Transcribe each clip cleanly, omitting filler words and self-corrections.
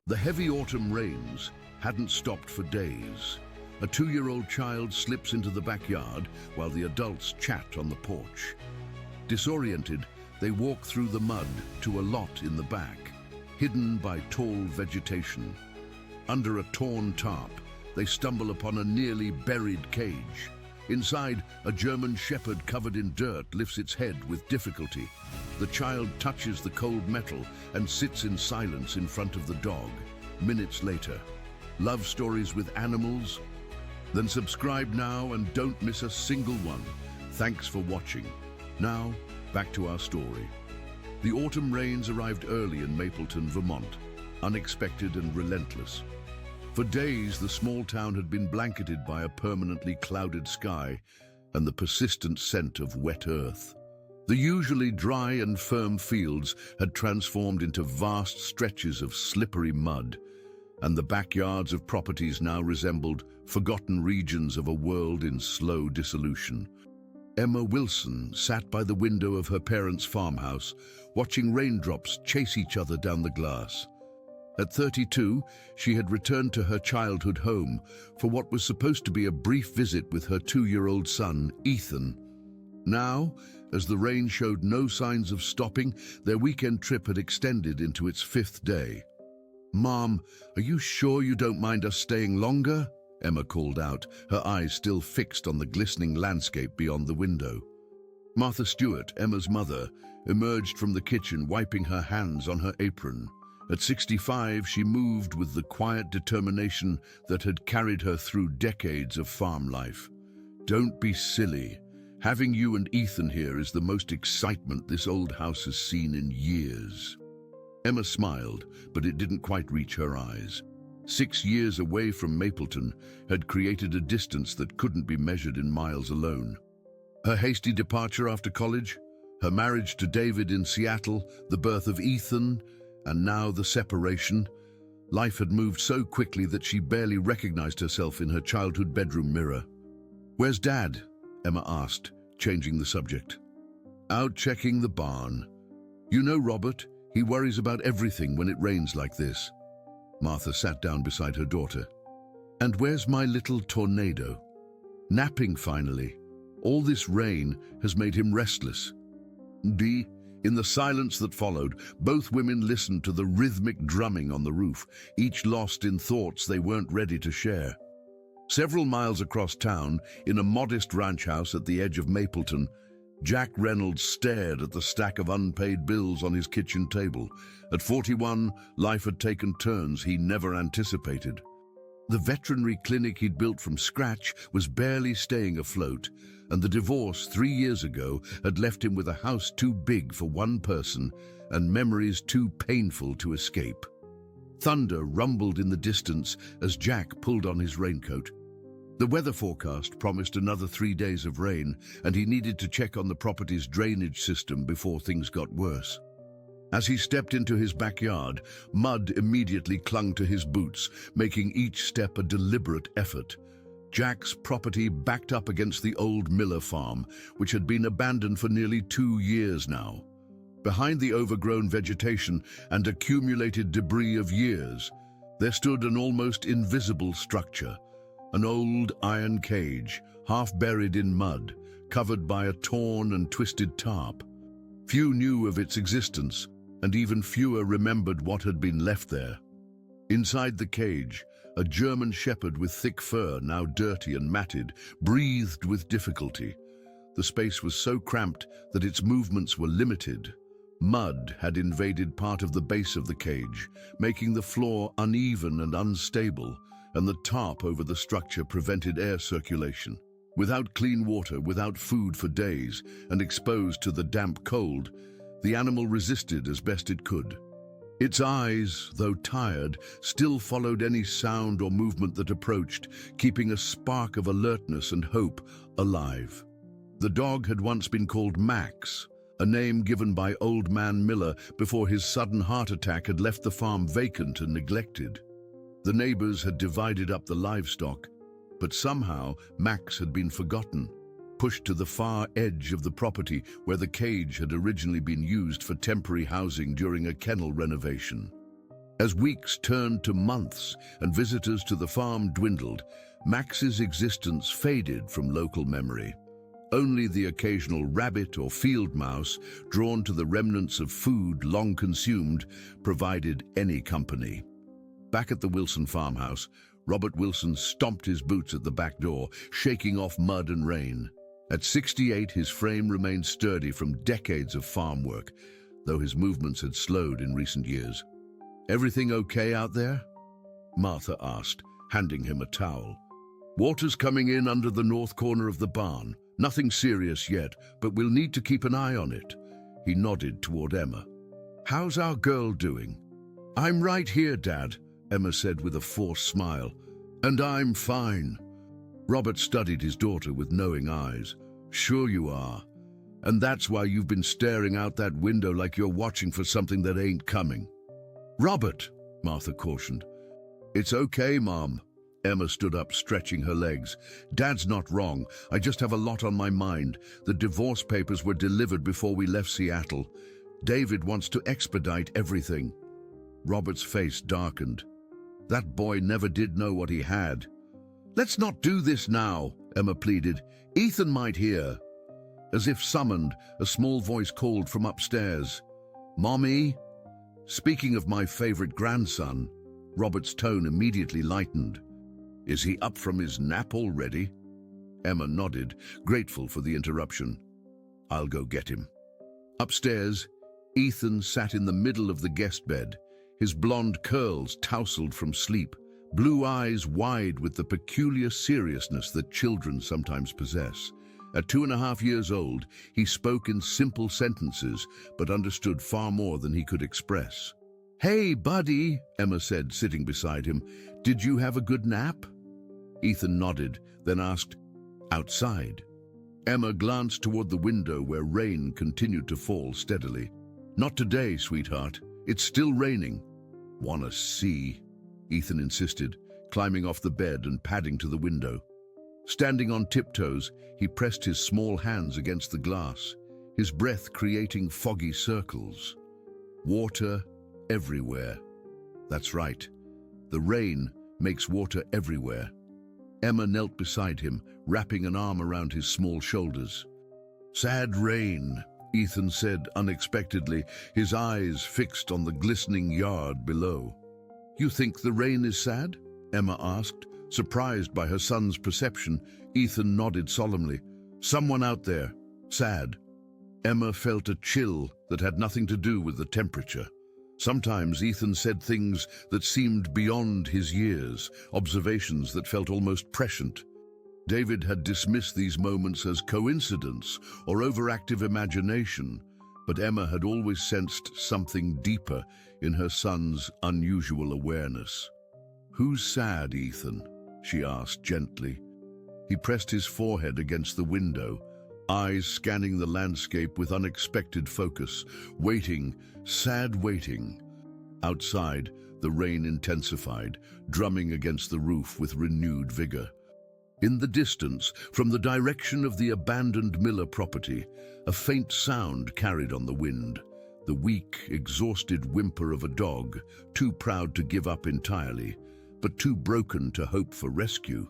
The heavy autumn rains hadn't stopped for days. A 2-year-old child slips into the backyard while the adults chat on the porch. Disoriented, they walk through the mud to a lot in the back, hidden by tall vegetation. Under a torn tarp, they stumble upon a nearly buried cage. Inside, a German shepherd covered in dirt lifts its head with difficulty. The child touches the cold metal and sits in silence in front of the dog. Minutes later, love stories with animals? Then subscribe now and don't miss a single one. Thanks for watching. Now, back to our story. The autumn rains arrived early in Mapleton, Vermont, unexpected and relentless. For days, the small town had been blanketed by a permanently clouded sky and the persistent scent of wet earth. The usually dry and firm fields had transformed into vast stretches of slippery mud, and the backyards of properties now resembled forgotten regions of a world in slow dissolution. Emma Wilson sat by the window of her parents' farmhouse, watching raindrops chase each other down the glass. At 32, she had returned to her childhood home for what was supposed to be a brief visit with her 2-year-old son, Ethan. Now, as the rain showed no signs of stopping, their weekend trip had extended into its 5th day. "Mom, are you sure you don't mind us staying longer?" Emma called out, her eyes still fixed on the glistening landscape beyond the window. Martha Stewart, Emma's mother, emerged from the kitchen, wiping her hands on her apron. At 65, she moved with the quiet determination that had carried her through decades of farm life. "Don't be silly. Having you and Ethan here is the most excitement this old house has seen in years." Emma smiled, but it didn't quite reach her eyes. 6 years away from Mapleton had created a distance that couldn't be measured in miles alone. Her hasty departure after college, her marriage to David in Seattle, the birth of Ethan, and now the separation. Life had moved so quickly that she barely recognized herself in her childhood bedroom mirror. "Where's Dad?" Emma asked, changing the subject. "Out checking the barn. You know Robert, he worries about everything when it rains like this." Martha sat down beside her daughter. "And where's my little tornado?" "Napping finally. All this rain has made him restless." "Dee?" In the silence that followed, both women listened to the rhythmic drumming on the roof, each lost in thoughts they weren't ready to share. Several miles across town, in a modest ranch house at the edge of Mapleton, Jack Reynolds stared at the stack of unpaid bills on his kitchen table. At 41, life had taken turns he never anticipated. The veterinary clinic he'd built from scratch was barely staying afloat, and the divorce 3 years ago had left him with a house too big for one person and memories too painful to escape. Thunder rumbled in the distance as Jack pulled on his raincoat. The weather forecast promised another 3 days of rain, and he needed to check on the property's drainage system before things got worse. As he stepped into his backyard, mud immediately clung to his boots, making each step a deliberate effort. Jack's property backed up against the old Miller farm, which had been abandoned for nearly 2 years now. Behind the overgrown vegetation and accumulated debris of years, there stood an almost invisible structure, an old iron cage, half buried in mud, covered by a torn and twisted tarp. Few knew of its existence, and even fewer remembered what had been left there. Inside the cage, a German shepherd with thick fur, now dirty and matted, breathed with difficulty. The space was so cramped that its movements were limited. Mud had invaded part of the base of the cage, making the floor uneven and unstable, and the tarp over the structure prevented air circulation. Without clean water, without food for days, and exposed to the damp cold, the animal resisted as best it could. Its eyes, though tired, still followed any sound or movement that approached, keeping a spark of alertness and hope alive. The dog had once been called Max, a name given by Old Man Miller before his sudden heart attack had left the farm vacant and neglected. The neighbors had divided up the livestock, but somehow Max had been forgotten, pushed to the far edge of the property where the cage had originally been used for temporary housing during a kennel renovation. As weeks turned to months and visitors to the farm dwindled, Max's existence faded from local memory. Only the occasional rabbit or field mouse, drawn to the remnants of food long consumed, provided any company. Back at the Wilson farmhouse, Robert Wilson stomped his boots at the back door, shaking off mud and rain. At 68, his frame remained sturdy from decades of farm work, though his movements had slowed in recent years. "Everything okay out there?" Martha asked, handing him a towel. "Water's coming in under the north corner of the barn. Nothing serious yet, but we'll need to keep an eye on it." He nodded toward Emma. "How's our girl doing?" "I'm right here, Dad," Emma said with a forced smile. "And I'm fine." Robert studied his daughter with knowing eyes. "Sure you are. And that's why you've been staring out that window like you're watching for something that ain't coming." "Robert," Martha cautioned. "It's okay, Mom." Emma stood up, stretching her legs. "Dad's not wrong. I just have a lot on my mind. The divorce papers were delivered before we left Seattle. David wants to expedite everything." Robert's face darkened. That boy never did know what he had. "Let's not do this now," Emma pleaded. "Ethan might hear." As if summoned, a small voice called from upstairs. "Mommy?" "Speaking of my favorite grandson," Robert's tone immediately lightened. "Is he up from his nap already?" Emma nodded, grateful for the interruption. "I'll go get him." Upstairs, Ethan sat in the middle of the guest bed, his blonde curls tousled from sleep, blue eyes wide with the peculiar seriousness that children sometimes possess. At 2.5 years old, he spoke in simple sentences, but understood far more than he could express. "Hey, buddy," Emma said, sitting beside him. "Did you have a good nap?" Ethan nodded, then asked, "Outside?" Emma glanced toward the window where rain continued to fall steadily. "Not today, sweetheart. It's still raining." "Wanna see?" Ethan insisted, climbing off the bed and padding to the window. Standing on tiptoes, he pressed his small hands against the glass, his breath creating foggy circles. Water everywhere. That's right. The rain makes water everywhere. Emma knelt beside him, wrapping an arm around his small shoulders. "Sad rain," Ethan said unexpectedly, his eyes fixed on the glistening yard below. "You think the rain is sad?" Emma asked. Surprised by her son's perception, Ethan nodded solemnly. "Someone out there. Sad." Emma felt a chill that had nothing to do with the temperature. Sometimes Ethan said things that seemed beyond his years, observations that felt almost prescient. David had dismissed these moments as coincidence or overactive imagination, but Emma had always sensed something deeper in her son's unusual awareness. "Who's sad, Ethan?" she asked gently. He pressed his forehead against the window, eyes scanning the landscape with unexpected focus, waiting, sad waiting. Outside, the rain intensified, drumming against the roof with renewed vigor. In the distance, from the direction of the abandoned Miller property, a faint sound carried on the wind, the weak, exhausted whimper of a dog, too proud to give up entirely, but too broken to hope for rescue.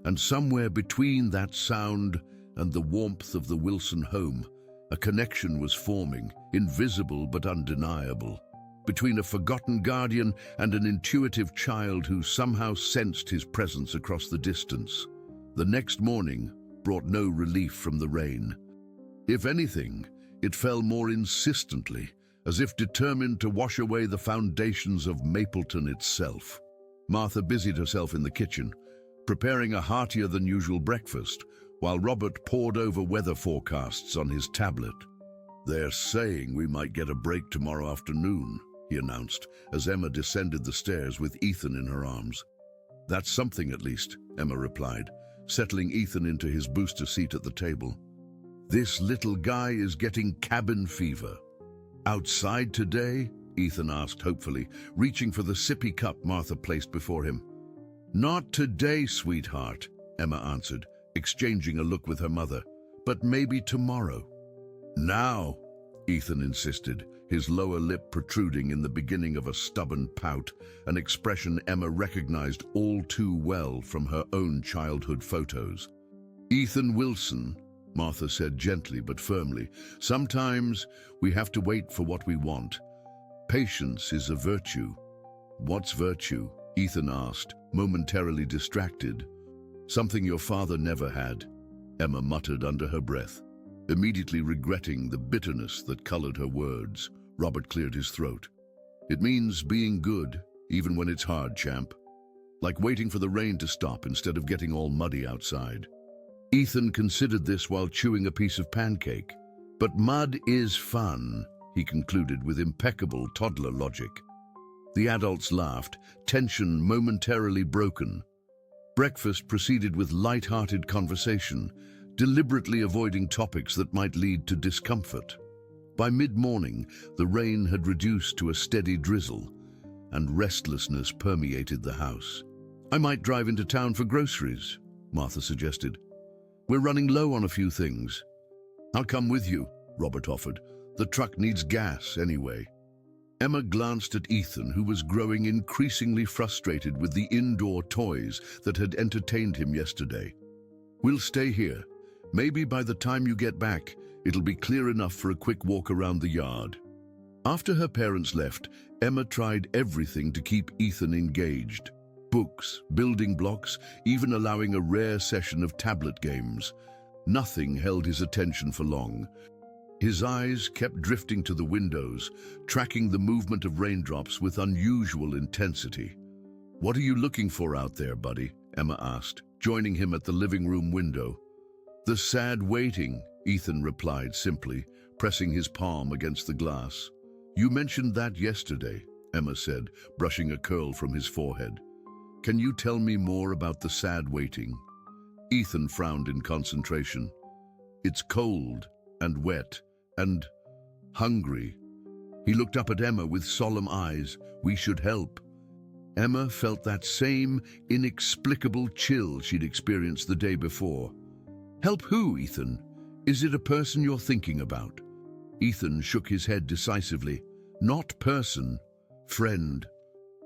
And somewhere between that sound and the warmth of the Wilson home, a connection was forming, invisible but undeniable, between a forgotten guardian and an intuitive child who somehow sensed his presence across the distance. The next morning brought no relief from the rain. If anything, it fell more insistently, as if determined to wash away the foundations of Mapleton itself. Martha busied herself in the kitchen, preparing a heartier than usual breakfast, while Robert pored over weather forecasts on his tablet. "They're saying we might get a break tomorrow afternoon," he announced, as Emma descended the stairs with Ethan in her arms. "That's something at least," Emma replied, settling Ethan into his booster seat at the table. "This little guy is getting cabin fever." "Outside today?" Ethan asked hopefully, reaching for the sippy cup Martha placed before him. "Not today, sweetheart," Emma answered, exchanging a look with her mother. "But maybe tomorrow." "Now," Ethan insisted, his lower lip protruding in the beginning of a stubborn pout, an expression Emma recognized all too well from her own childhood photos. "Ethan Wilson," Martha said gently but firmly, "sometimes we have to wait for what we want. Patience is a virtue." "What's virtue?" Ethan asked, momentarily distracted. "Something your father never had," Emma muttered under her breath. Immediately regretting the bitterness that colored her words, Robert cleared his throat. "It means being good, even when it's hard, champ. Like waiting for the rain to stop instead of getting all muddy outside." Ethan considered this while chewing a piece of pancake. "But mud is fun," he concluded with impeccable toddler logic. The adults laughed, tension momentarily broken. Breakfast proceeded with light-hearted conversation, deliberately avoiding topics that might lead to discomfort. By mid-morning, the rain had reduced to a steady drizzle, and restlessness permeated the house. "I might drive into town for groceries," Martha suggested. "We're running low on a few things." "I'll come with you," Robert offered. "The truck needs gas anyway." Emma glanced at Ethan, who was growing increasingly frustrated with the indoor toys that had entertained him yesterday. "We'll stay here. Maybe by the time you get back, it'll be clear enough for a quick walk around the yard." After her parents left, Emma tried everything to keep Ethan engaged. Books, building blocks, even allowing a rare session of tablet games. Nothing held his attention for long. His eyes kept drifting to the windows, tracking the movement of raindrops with unusual intensity. "What are you looking for out there, buddy?" Emma asked, joining him at the living room window. "The sad waiting," Ethan replied simply, pressing his palm against the glass. "You mentioned that yesterday," Emma said, brushing a curl from his forehead. "Can you tell me more about the sad waiting?" Ethan frowned in concentration. "It's cold and wet and hungry." He looked up at Emma with solemn eyes. "We should help." Emma felt that same inexplicable chill she'd experienced the day before. "Help who, Ethan? Is it a person you're thinking about?" Ethan shook his head decisively. "Not person, friend."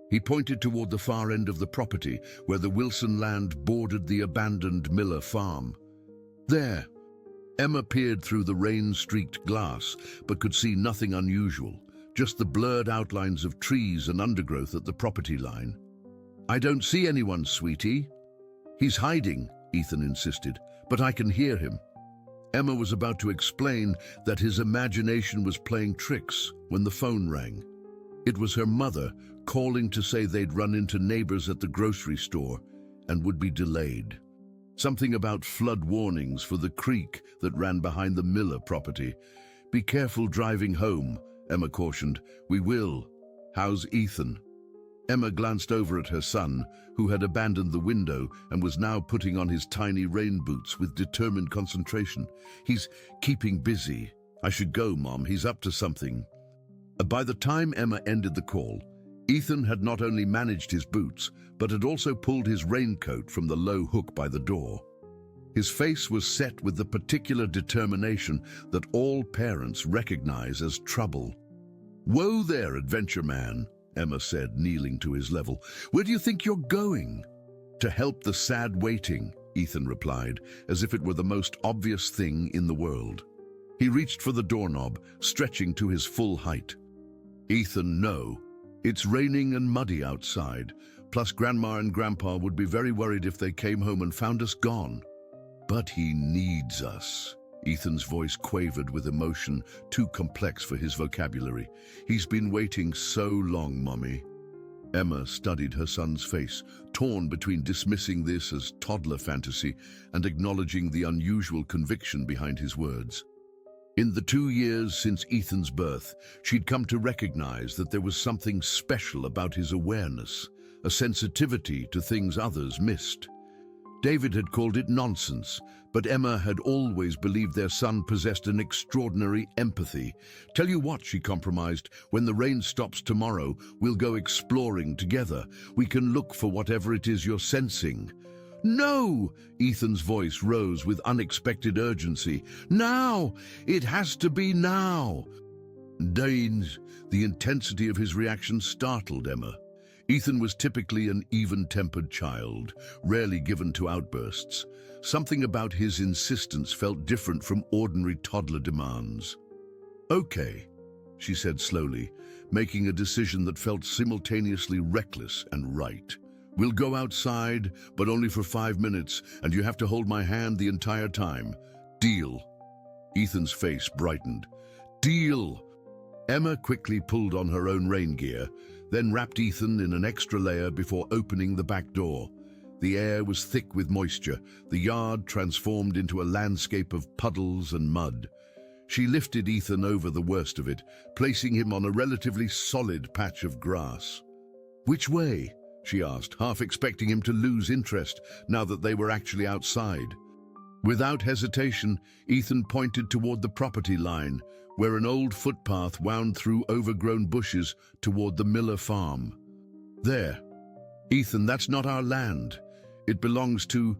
He pointed toward the far end of the property, where the Wilson land bordered the abandoned Miller farm. "There." Emma peered through the rain-streaked glass, but could see nothing unusual, just the blurred outlines of trees and undergrowth at the property line. "I don't see anyone, sweetie." "He's hiding," Ethan insisted, "but I can hear him." Emma was about to explain that his imagination was playing tricks when the phone rang. It was her mother calling to say they'd run into neighbors at the grocery store and would be delayed. Something about flood warnings for the creek that ran behind the Miller property. "Be careful driving home," Emma cautioned. "We will. How's Ethan?" Emma glanced over at her son, who had abandoned the window and was now putting on his tiny rain boots with determined concentration. "He's keeping busy. I should go, Mom. He's up to something." By the time Emma ended the call, Ethan had not only managed his boots, but had also pulled his raincoat from the low hook by the door. His face was set with the particular determination that all parents recognize as trouble. "Whoa there, adventure man," Emma said, kneeling to his level. "Where do you think you're going?" "To help the sad waiting," Ethan replied, as if it were the most obvious thing in the world. He reached for the doorknob, stretching to his full height. "Ethan, no. It's raining and muddy outside. Plus, Grandma and Grandpa would be very worried if they came home and found us gone." "But he needs us." Ethan's voice quavered with emotion too complex for his vocabulary. "He's been waiting so long, Mommy." Emma studied her son's face, torn between dismissing this as toddler fantasy and acknowledging the unusual conviction behind his words. In the 2 years since Ethan's birth, she'd come to recognize that there was something special about his awareness, a sensitivity to things others missed. David had called it nonsense, but Emma had always believed their son possessed an extraordinary empathy. "Tell you what," she compromised, "when the rain stops tomorrow, we'll go exploring together. We can look for whatever it is you're sensing." "No!" Ethan's voice rose with unexpected urgency. "Now! It has to be now!" Danes, the intensity of his reaction startled Emma. Ethan was typically an even-tempered child, rarely given to outbursts. Something about his insistence felt different from ordinary toddler demands. "Okay," she said slowly, making a decision that felt simultaneously reckless and right. "We'll go outside, but only for 5 minutes, and you have to hold my hand the entire time. Deal?" Ethan's face brightened. "Deal!" Emma quickly pulled on her own rain gear, then wrapped Ethan in an extra layer before opening the back door. The air was thick with moisture, the yard transformed into a landscape of puddles and mud. She lifted Ethan over the worst of it, placing him on a relatively solid patch of grass. "Which way?" she asked, half expecting him to lose interest now that they were actually outside. Without hesitation, Ethan pointed toward the property line, where an old footpath wound through overgrown bushes toward the Miller farm. "There." "Ethan, that's not our land. It belongs to—"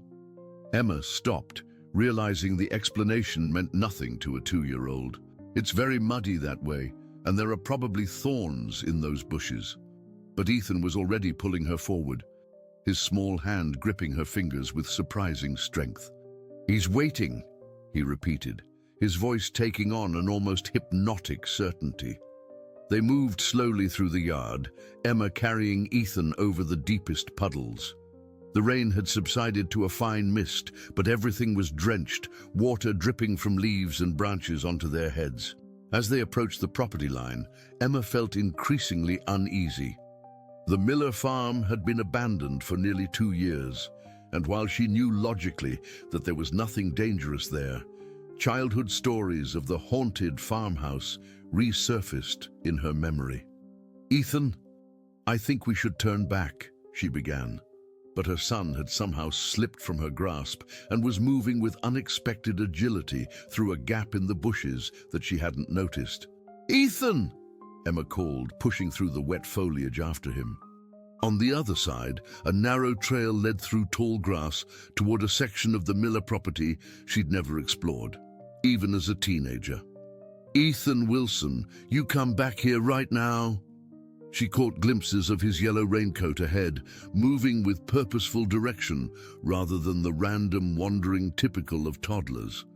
Emma stopped, realizing the explanation meant nothing to a 2-year-old. "It's very muddy that way, and there are probably thorns in those bushes." But Ethan was already pulling her forward, his small hand gripping her fingers with surprising strength. "He's waiting," he repeated, his voice taking on an almost hypnotic certainty. They moved slowly through the yard, Emma carrying Ethan over the deepest puddles. The rain had subsided to a fine mist, but everything was drenched, water dripping from leaves and branches onto their heads. As they approached the property line, Emma felt increasingly uneasy. The Miller farm had been abandoned for nearly 2 years, and while she knew logically that there was nothing dangerous there, childhood stories of the haunted farmhouse resurfaced in her memory. "Ethan, I think we should turn back," she began. But her son had somehow slipped from her grasp and was moving with unexpected agility through a gap in the bushes that she hadn't noticed. "Ethan!" Emma called, pushing through the wet foliage after him. On the other side, a narrow trail led through tall grass toward a section of the Miller property she'd never explored, even as a teenager. "Ethan Wilson, you come back here right now." She caught glimpses of his yellow raincoat ahead, moving with purposeful direction rather than the random wandering typical of toddlers.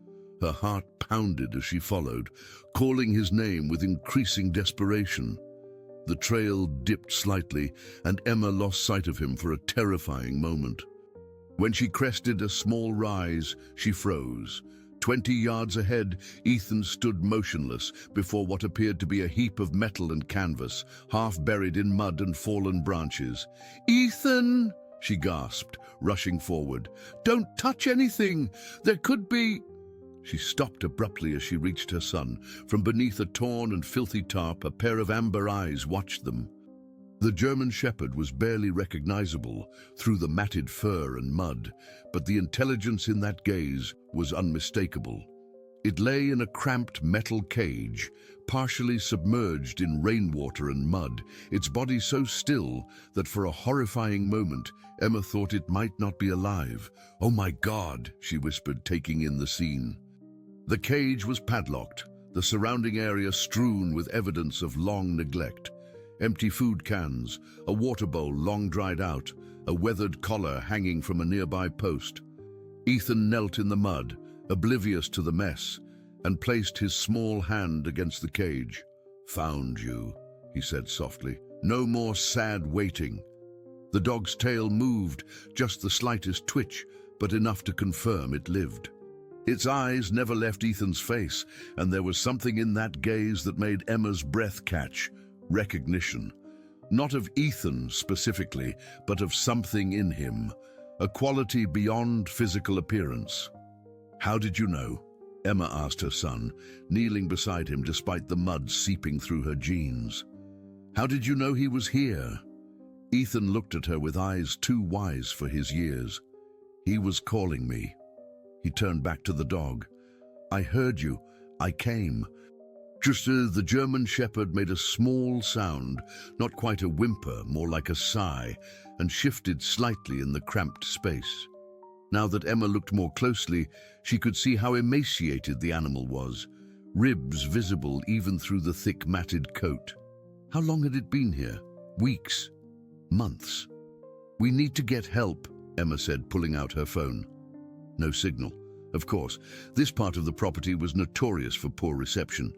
Her heart pounded as she followed, calling his name with increasing desperation. The trail dipped slightly, and Emma lost sight of him for a terrifying moment. When she crested a small rise, she froze. 20 yards ahead, Ethan stood motionless before what appeared to be a heap of metal and canvas, half buried in mud and fallen branches. "Ethan!" she gasped, rushing forward. "Don't touch anything! There could be—" She stopped abruptly as she reached her son. From beneath a torn and filthy tarp, a pair of amber eyes watched them. The German Shepherd was barely recognizable through the matted fur and mud, but the intelligence in that gaze was unmistakable. It lay in a cramped metal cage, partially submerged in rainwater and mud, its body so still that for a horrifying moment Emma thought it might not be alive. "Oh my God," she whispered, taking in the scene. The cage was padlocked, the surrounding area strewn with evidence of long neglect. Empty food cans, a water bowl long dried out, a weathered collar hanging from a nearby post. Ethan knelt in the mud, oblivious to the mess, and placed his small hand against the cage. "Found you," he said softly. "No more sad waiting." The dog's tail moved, just the slightest twitch, but enough to confirm it lived. Its eyes never left Ethan's face, and there was something in that gaze that made Emma's breath catch. Recognition. Not of Ethan specifically, but of something in him. A quality beyond physical appearance. "How did you know?" Emma asked her son, kneeling beside him despite the mud seeping through her jeans. "How did you know he was here?" Ethan looked at her with eyes too wise for his years. "He was calling me." He turned back to the dog. "I heard you. I came." Just as the German Shepherd made a small sound, not quite a whimper, more like a sigh, and shifted slightly in the cramped space. Now that Emma looked more closely, she could see how emaciated the animal was. ribs visible even through the thick matted coat. How long had it been here? Weeks? Months? "We need to get help," Emma said, pulling out her phone. No signal. Of course, this part of the property was notorious for poor reception.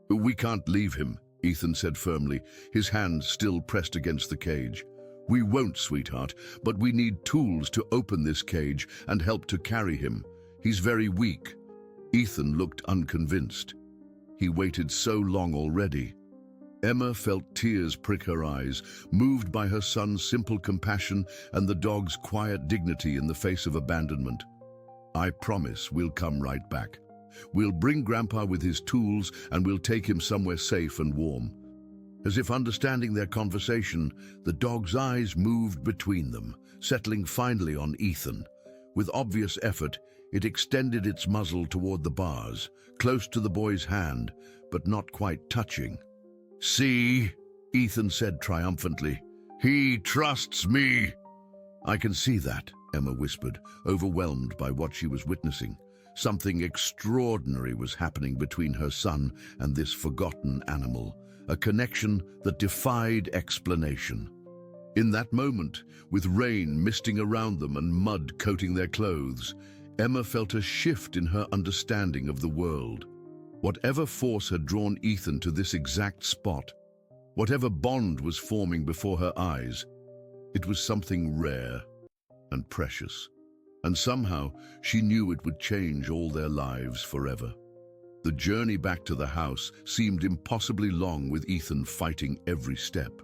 "We can't leave him," Ethan said firmly, his hand still pressed against the cage. "We won't, sweetheart, but we need tools to open this cage and help to carry him. He's very weak." Ethan looked unconvinced. He waited so long already. Emma felt tears prick her eyes, moved by her son's simple compassion and the dog's quiet dignity in the face of abandonment. "I promise we'll come right back. We'll bring Grandpa with his tools and we'll take him somewhere safe and warm." As if understanding their conversation, the dog's eyes moved between them, settling finally on Ethan. With obvious effort, it extended its muzzle toward the bars, close to the boy's hand, but not quite touching. "See?" Ethan said triumphantly. "He trusts me." "I can see that," Emma whispered, overwhelmed by what she was witnessing. Something extraordinary was happening between her son and this forgotten animal, a connection that defied explanation. In that moment, with rain misting around them and mud coating their clothes, Emma felt a shift in her understanding of the world. Whatever force had drawn Ethan to this exact spot, whatever bond was forming before her eyes, it was something rare and precious. And somehow she knew it would change all their lives forever. The journey back to the house seemed impossibly long with Ethan fighting every step.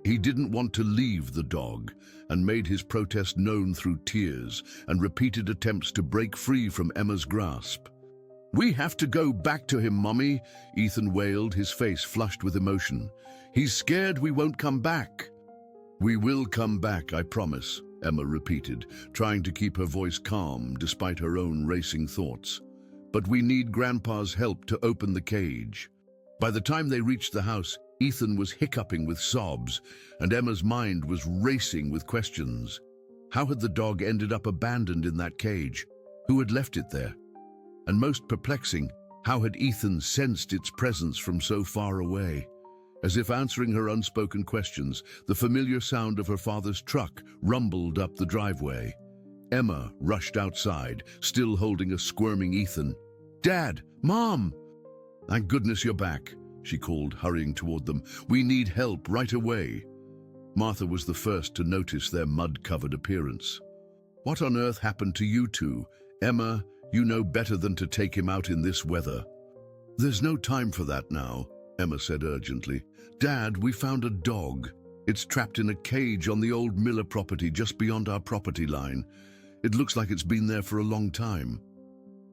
He didn't want to leave the dog and made his protest known through tears and repeated attempts to break free from Emma's grasp. "We have to go back to him, Mommy," Ethan wailed, his face flushed with emotion. "He's scared we won't come back." "We will come back, I promise," Emma repeated, trying to keep her voice calm despite her own racing thoughts. "But we need Grandpa's help to open the cage." By the time they reached the house, Ethan was hiccuping with sobs, and Emma's mind was racing with questions. How had the dog ended up abandoned in that cage? Who had left it there? And most perplexing, how had Ethan sensed its presence from so far away? As if answering her unspoken questions, the familiar sound of her father's truck rumbled up the driveway. Emma rushed outside, still holding a squirming Ethan. "Dad! Mom!" "Thank goodness you're back," she called, hurrying toward them. "We need help right away." Martha was the first to notice their mud-covered appearance. "What on earth happened to you two? Emma, you know better than to take him out in this weather." "There's no time for that now," Emma said urgently. "Dad, we found a dog. It's trapped in a cage on the old Miller property just beyond our property line. It looks like it's been there for a long time."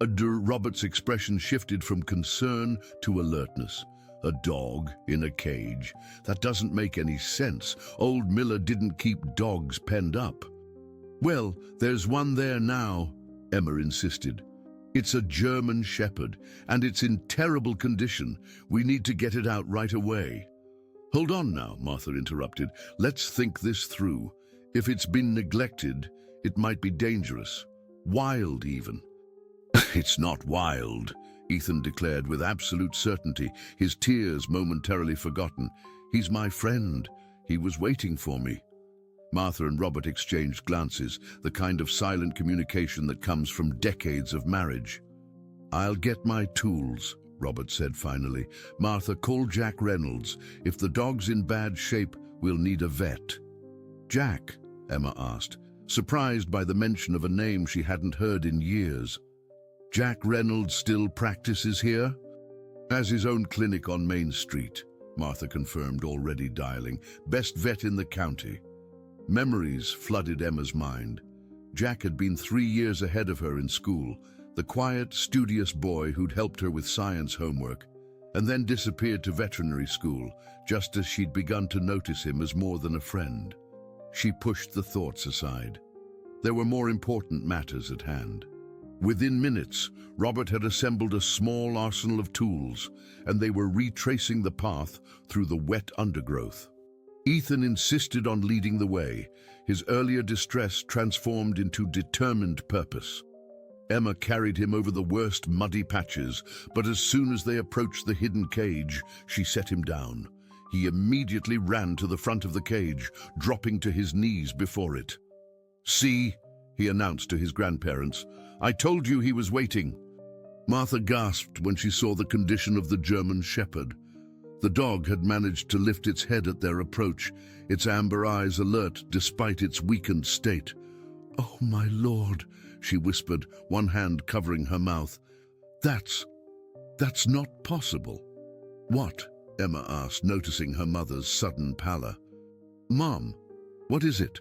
Robert's expression shifted from concern to alertness. "A dog in a cage? That doesn't make any sense. Old Miller didn't keep dogs penned up." "Well, there's one there now," Emma insisted. "It's a German Shepherd, and it's in terrible condition. We need to get it out right away." "Hold on now," Martha interrupted. "Let's think this through. If it's been neglected, it might be dangerous. Wild, even." "It's not wild," Ethan declared with absolute certainty, his tears momentarily forgotten. "He's my friend. He was waiting for me." Martha and Robert exchanged glances, the kind of silent communication that comes from decades of marriage. "I'll get my tools," Robert said finally. "Martha, call Jack Reynolds. If the dog's in bad shape, we'll need a vet." "Jack?" Emma asked, surprised by the mention of a name she hadn't heard in years. "Jack Reynolds still practices here?" "Has his own clinic on Main Street," Martha confirmed, already dialing. "Best vet in the county." Memories flooded Emma's mind. Jack had been 3 years ahead of her in school, the quiet, studious boy who'd helped her with science homework, and then disappeared to veterinary school, just as she'd begun to notice him as more than a friend. She pushed the thoughts aside. There were more important matters at hand. Within minutes, Robert had assembled a small arsenal of tools, and they were retracing the path through the wet undergrowth. Ethan insisted on leading the way, his earlier distress transformed into determined purpose. Emma carried him over the worst muddy patches, but as soon as they approached the hidden cage, she set him down. He immediately ran to the front of the cage, dropping to his knees before it. "See," he announced to his grandparents, "I told you he was waiting." Martha gasped when she saw the condition of the German Shepherd. The dog had managed to lift its head at their approach, its amber eyes alert despite its weakened state. "Oh, my lord," she whispered, one hand covering her mouth. That's not possible." "What?" Emma asked, noticing her mother's sudden pallor. "Mom, what is it?"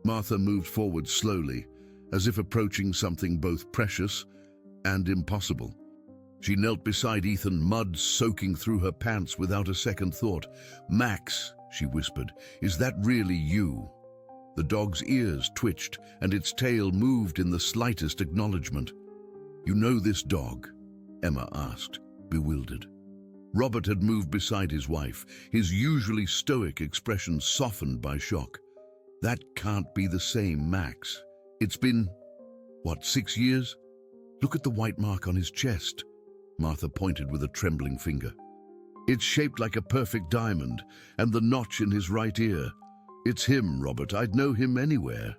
Martha moved forward slowly, as if approaching something both precious and impossible. She knelt beside Ethan, mud soaking through her pants without a second thought. "Max," she whispered, "is that really you?" The dog's ears twitched, and its tail moved in the slightest acknowledgement. "You know this dog?" Emma asked, bewildered. Robert had moved beside his wife, his usually stoic expression softened by shock. "That can't be the same Max. It's been, 6 years? Look at the white mark on his chest." Martha pointed with a trembling finger. "It's shaped like a perfect diamond, and the notch in his right ear. It's him, Robert. I'd know him anywhere."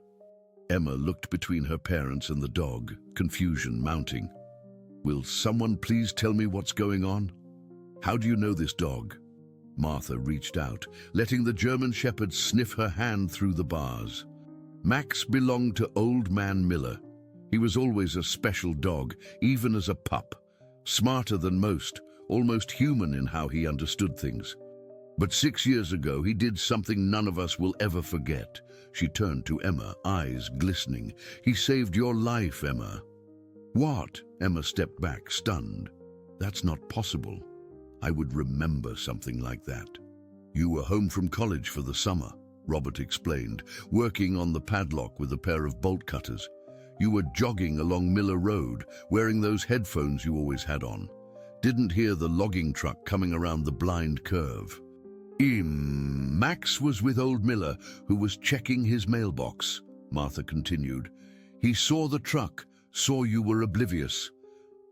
Emma looked between her parents and the dog, confusion mounting. "Will someone please tell me what's going on? How do you know this dog?" Martha reached out, letting the German Shepherd sniff her hand through the bars. "Max belonged to Old Man Miller. He was always a special dog, even as a pup. Smarter than most, almost human in how he understood things. But 6 years ago, he did something none of us will ever forget." She turned to Emma, eyes glistening. "He saved your life, Emma." "What?" Emma stepped back, stunned. "That's not possible. I would remember something like that." "You were home from college for the summer," Robert explained, working on the padlock with a pair of bolt cutters. "You were jogging along Miller Road, wearing those headphones you always had on. Didn't hear the logging truck coming around the blind curve." Max was with old Miller, who was checking his mailbox," Martha continued. "He saw the truck, saw you were oblivious.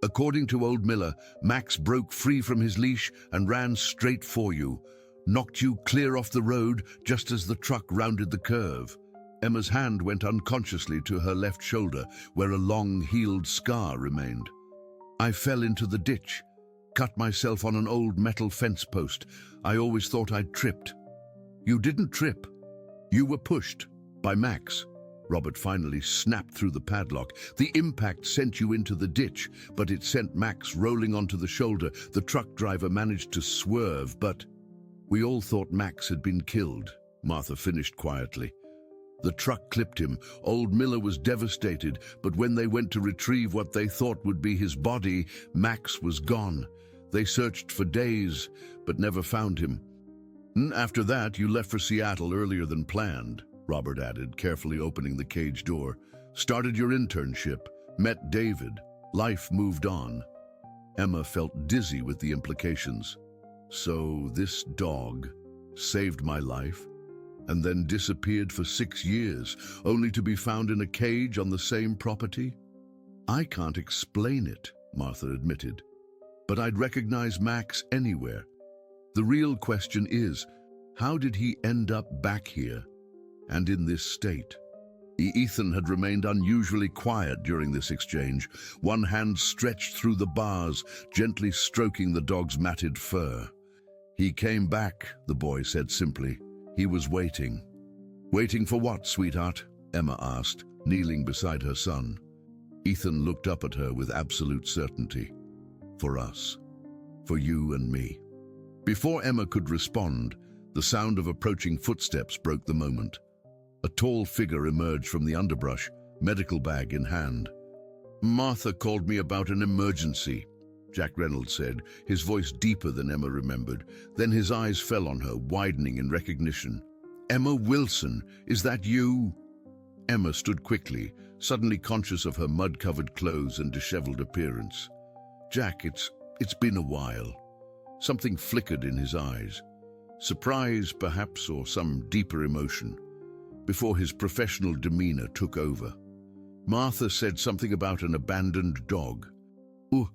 According to old Miller, Max broke free from his leash and ran straight for you, knocked you clear off the road just as the truck rounded the curve." Emma's hand went unconsciously to her left shoulder, where a long, healed scar remained. "I fell into the ditch, cut myself on an old metal fence post. I always thought I'd tripped." "You didn't trip. You were pushed by Max." Robert finally snapped through the padlock. "The impact sent you into the ditch, but it sent Max rolling onto the shoulder. The truck driver managed to swerve, but—" "We all thought Max had been killed," Martha finished quietly. "The truck clipped him. Old Miller was devastated, but when they went to retrieve what they thought would be his body, Max was gone. They searched for days, but never found him. After that, you left for Seattle earlier than planned," Robert added, carefully opening the cage door. "Started your internship, met David. Life moved on." Emma felt dizzy with the implications. "So this dog saved my life and then disappeared for 6 years, only to be found in a cage on the same property?" "I can't explain it," Martha admitted, "but I'd recognize Max anywhere. The real question is, how did he end up back here and in this state?" Ethan had remained unusually quiet during this exchange, one hand stretched through the bars, gently stroking the dog's matted fur. "He came back," the boy said simply. "He was waiting." "Waiting for what, sweetheart?" Emma asked, kneeling beside her son. Ethan looked up at her with absolute certainty. "For us. For you and me." Before Emma could respond, the sound of approaching footsteps broke the moment. A tall figure emerged from the underbrush, medical bag in hand. "Martha called me about an emergency," Jack Reynolds said, his voice deeper than Emma remembered. Then his eyes fell on her, widening in recognition. "Emma Wilson, is that you?" Emma stood quickly, suddenly conscious of her mud-covered clothes and disheveled appearance. "Jack, it's been a while." Something flickered in his eyes. Surprise, perhaps, or some deeper emotion, before his professional demeanor took over. Martha said something about an abandoned dog. Oh,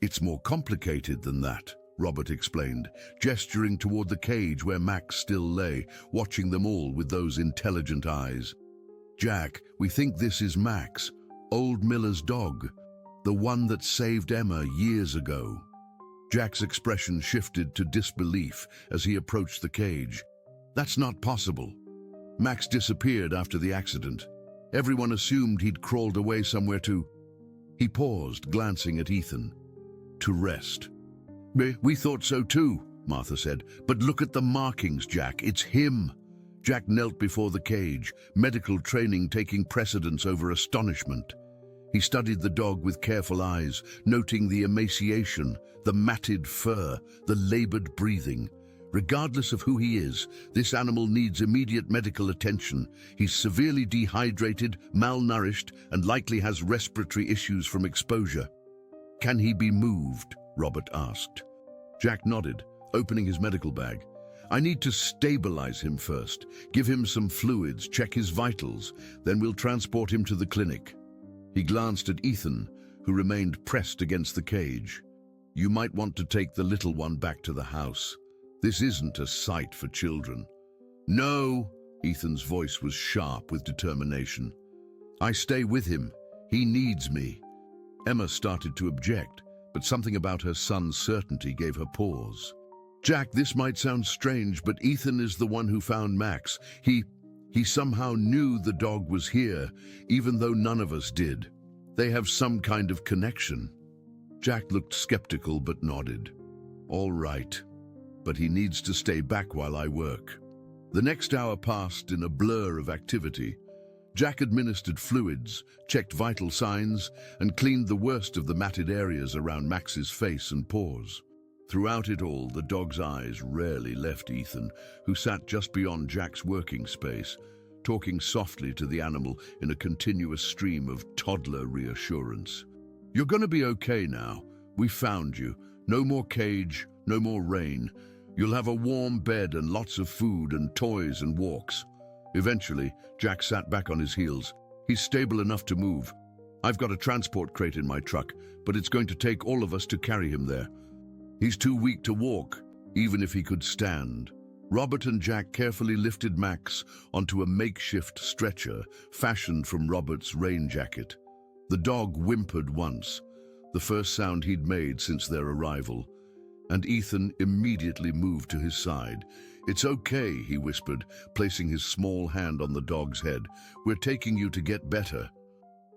it's more complicated than that, Robert explained, gesturing toward the cage where Max still lay, watching them all with those intelligent eyes. Jack, we think this is Max, old Miller's dog, the one that saved Emma years ago. Jack's expression shifted to disbelief as he approached the cage. That's not possible. Max disappeared after the accident. Everyone assumed he'd crawled away somewhere to... He paused, glancing at Ethan. To rest. We thought so too, Martha said. But look at the markings, Jack. It's him. Jack knelt before the cage, medical training taking precedence over astonishment. He studied the dog with careful eyes, noting the emaciation, the matted fur, the labored breathing. Regardless of who he is, this animal needs immediate medical attention. He's severely dehydrated, malnourished, and likely has respiratory issues from exposure. Can he be moved? Robert asked. Jack nodded, opening his medical bag. I need to stabilize him first, give him some fluids, check his vitals, then we'll transport him to the clinic. He glanced at Ethan, who remained pressed against the cage. You might want to take the little one back to the house. This isn't a sight for children. No, Ethan's voice was sharp with determination. I stay with him. He needs me. Emma started to object, but something about her son's certainty gave her pause. Jack, this might sound strange, but Ethan is the one who found Max. He somehow knew the dog was here, even though none of us did. They have some kind of connection. Jack looked skeptical but nodded. All right, but he needs to stay back while I work. The next hour passed in a blur of activity. Jack administered fluids, checked vital signs, and cleaned the worst of the matted areas around Max's face and paws. Throughout it all, the dog's eyes rarely left Ethan, who sat just beyond Jack's working space, talking softly to the animal in a continuous stream of toddler reassurance. You're gonna be okay now. We found you. No more cage, no more rain. You'll have a warm bed and lots of food and toys and walks. Eventually, Jack sat back on his heels. He's stable enough to move. I've got a transport crate in my truck, but it's going to take all of us to carry him there. He's too weak to walk, even if he could stand. Robert and Jack carefully lifted Max onto a makeshift stretcher fashioned from Robert's rain jacket. The dog whimpered once, the first sound he'd made since their arrival, and Ethan immediately moved to his side. It's okay, he whispered, placing his small hand on the dog's head. We're taking you to get better.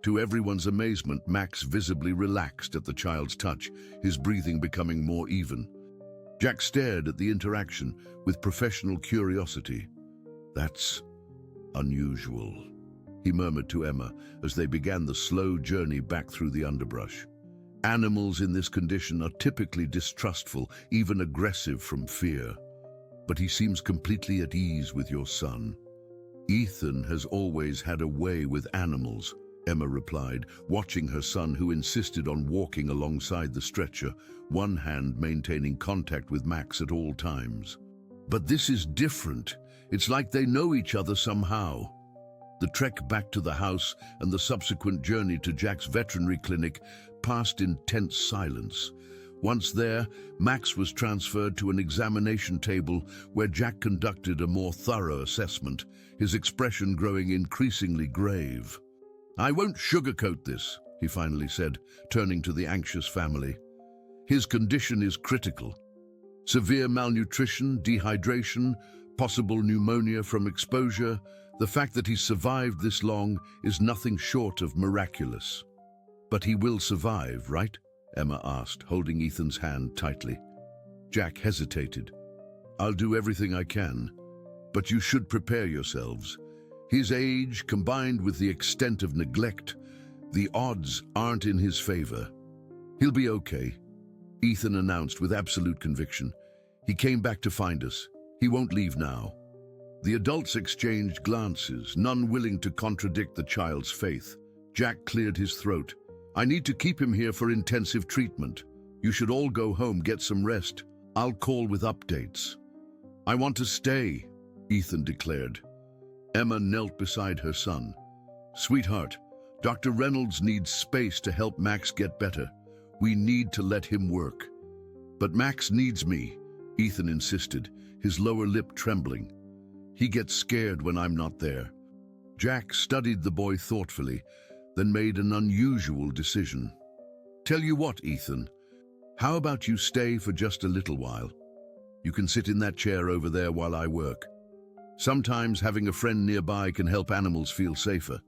To everyone's amazement, Max visibly relaxed at the child's touch, his breathing becoming more even. Jack stared at the interaction with professional curiosity. That's unusual, he murmured to Emma as they began the slow journey back through the underbrush. Animals in this condition are typically distrustful, even aggressive from fear. But he seems completely at ease with your son. Ethan has always had a way with animals, Emma replied, watching her son, who insisted on walking alongside the stretcher, one hand maintaining contact with Max at all times. But this is different. It's like they know each other somehow. The trek back to the house and the subsequent journey to Jack's veterinary clinic passed in tense silence. Once there, Max was transferred to an examination table where Jack conducted a more thorough assessment, his expression growing increasingly grave. I won't sugarcoat this, he finally said, turning to the anxious family. His condition is critical. Severe malnutrition, dehydration, possible pneumonia from exposure. The fact that he's survived this long is nothing short of miraculous. But he will survive, right? Emma asked, holding Ethan's hand tightly. Jack hesitated. I'll do everything I can, but you should prepare yourselves. His age, combined with the extent of neglect, the odds aren't in his favor. He'll be okay, Ethan announced with absolute conviction. He came back to find us. He won't leave now. The adults exchanged glances, none willing to contradict the child's faith. Jack cleared his throat. I need to keep him here for intensive treatment. You should all go home, get some rest. I'll call with updates. I want to stay, Ethan declared. Emma knelt beside her son. Sweetheart, Dr. Reynolds needs space to help Max get better. We need to let him work. But Max needs me, Ethan insisted, his lower lip trembling. He gets scared when I'm not there. Jack studied the boy thoughtfully, then made an unusual decision. Tell you what, Ethan, how about you stay for just a little while? You can sit in that chair over there while I work. Sometimes having a friend nearby can help animals feel safer.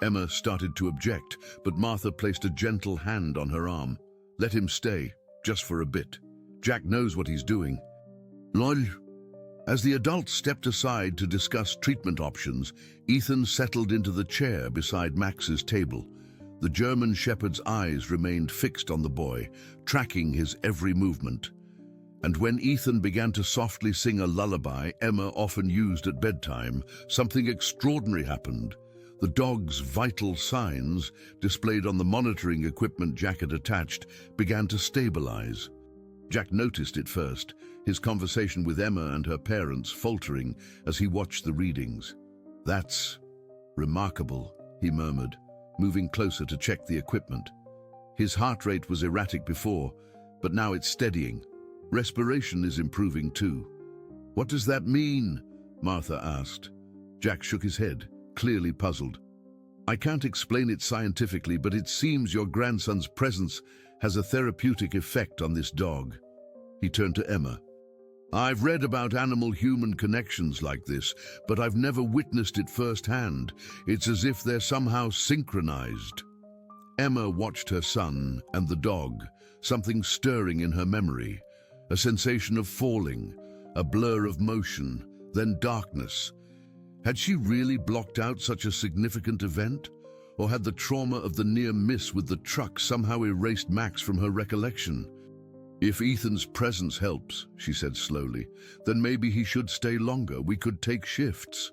Emma started to object, but Martha placed a gentle hand on her arm. Let him stay, just for a bit. Jack knows what he's doing. Lol. As the adults stepped aside to discuss treatment options, Ethan settled into the chair beside Max's table. The German Shepherd's eyes remained fixed on the boy, tracking his every movement. And when Ethan began to softly sing a lullaby Emma often used at bedtime, something extraordinary happened. The dog's vital signs, displayed on the monitoring equipment Jack had attached, began to stabilize. Jack noticed it first, his conversation with Emma and her parents faltering as he watched the readings. That's remarkable, he murmured, moving closer to check the equipment. His heart rate was erratic before, but now it's steadying. Respiration is improving too. What does that mean? Martha asked. Jack shook his head, clearly puzzled. I can't explain it scientifically, but it seems your grandson's presence has a therapeutic effect on this dog. He turned to Emma. I've read about animal-human connections like this, but I've never witnessed it firsthand. It's as if they're somehow synchronized. Emma watched her son and the dog, something stirring in her memory. A sensation of falling, a blur of motion, then darkness. Had she really blocked out such a significant event? Or had the trauma of the near miss with the truck somehow erased Max from her recollection? If Ethan's presence helps, she said slowly, then maybe he should stay longer. We could take shifts.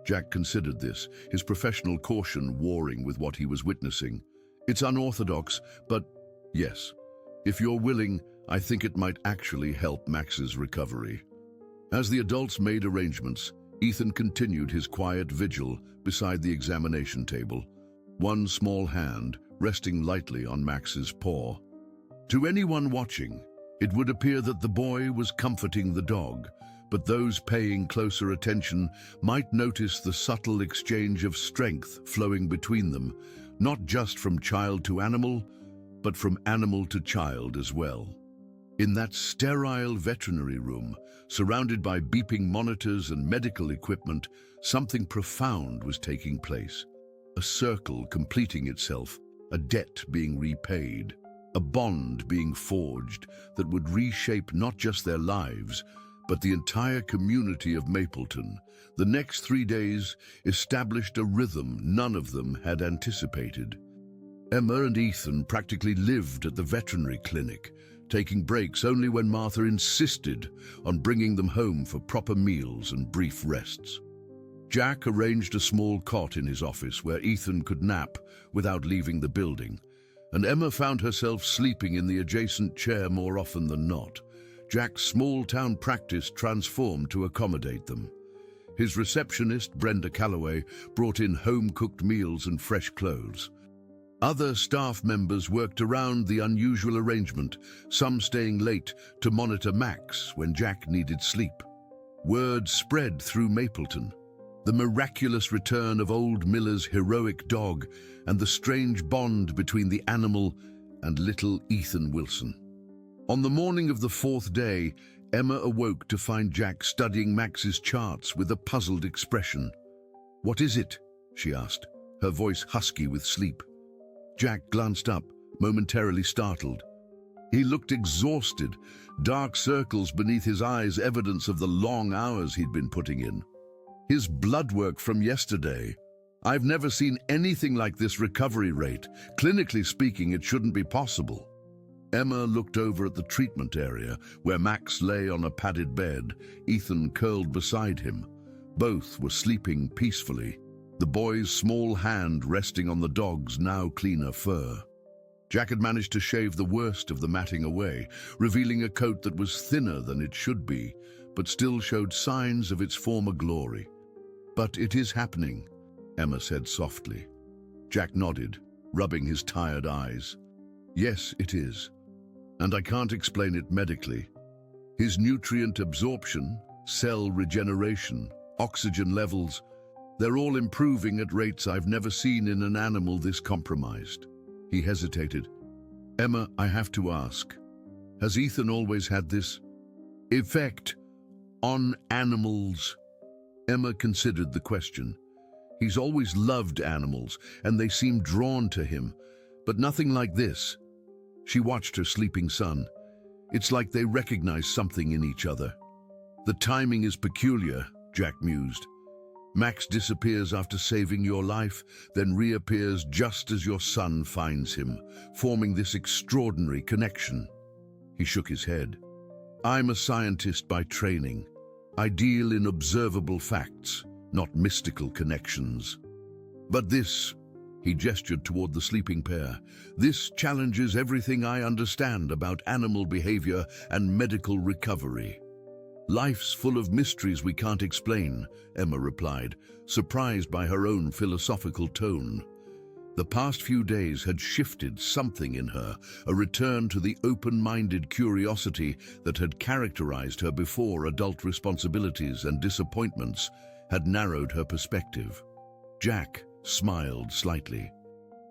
Jack considered this, his professional caution warring with what he was witnessing. It's unorthodox, but yes, if you're willing, I think it might actually help Max's recovery. As the adults made arrangements, Ethan continued his quiet vigil beside the examination table, one small hand resting lightly on Max's paw. To anyone watching, it would appear that the boy was comforting the dog, but those paying closer attention might notice the subtle exchange of strength flowing between them, not just from child to animal, but from animal to child as well. In that sterile veterinary room, surrounded by beeping monitors and medical equipment, something profound was taking place. A circle completing itself, a debt being repaid, a bond being forged that would reshape not just their lives, but the entire community of Mapleton. The next 3 days established a rhythm none of them had anticipated. Emma and Ethan practically lived at the veterinary clinic, taking breaks only when Martha insisted on bringing them home for proper meals and brief rests. Jack arranged a small cot in his office where Ethan could nap without leaving the building, and Emma found herself sleeping in the adjacent chair more often than not. Jack's small-town practice transformed to accommodate them. His receptionist, Brenda Calloway, brought in home-cooked meals and fresh clothes. Other staff members worked around the unusual arrangement, some staying late to monitor Max when Jack needed sleep. Word spread through Mapleton. The miraculous return of old Miller's heroic dog and the strange bond between the animal and little Ethan Wilson. On the morning of the 4th day, Emma awoke to find Jack studying Max's charts with a puzzled expression. "What is it?" she asked, her voice husky with sleep. Jack glanced up, momentarily startled. He looked exhausted, dark circles beneath his eyes, evidence of the long hours he'd been putting in. His blood work from yesterday. I've never seen anything like this recovery rate. Clinically speaking, it shouldn't be possible. Emma looked over at the treatment area, where Max lay on a padded bed, Ethan curled beside him. Both were sleeping peacefully, the boy's small hand resting on the dog's now cleaner fur. Jack had managed to shave the worst of the matting away, revealing a coat that was thinner than it should be, but still showed signs of its former glory. "But it is happening," Emma said softly. Jack nodded, rubbing his tired eyes. Yes, it is. And I can't explain it medically. His nutrient absorption, cell regeneration, oxygen levels, they're all improving at rates I've never seen in an animal this compromised. He hesitated. Emma, I have to ask, has Ethan always had this effect on animals? Emma considered the question. He's always loved animals, and they seem drawn to him, but nothing like this. She watched her sleeping son. It's like they recognize something in each other. The timing is peculiar, Jack mused. Max disappears after saving your life, then reappears just as your son finds him, forming this extraordinary connection. He shook his head. I'm a scientist by training. I deal in observable facts, not mystical connections. But this, he gestured toward the sleeping pair, this challenges everything I understand about animal behavior and medical recovery. Life's full of mysteries we can't explain, Emma replied, surprised by her own philosophical tone. The past few days had shifted something in her, a return to the open-minded curiosity that had characterized her before adult responsibilities and disappointments had narrowed her perspective. Jack smiled slightly.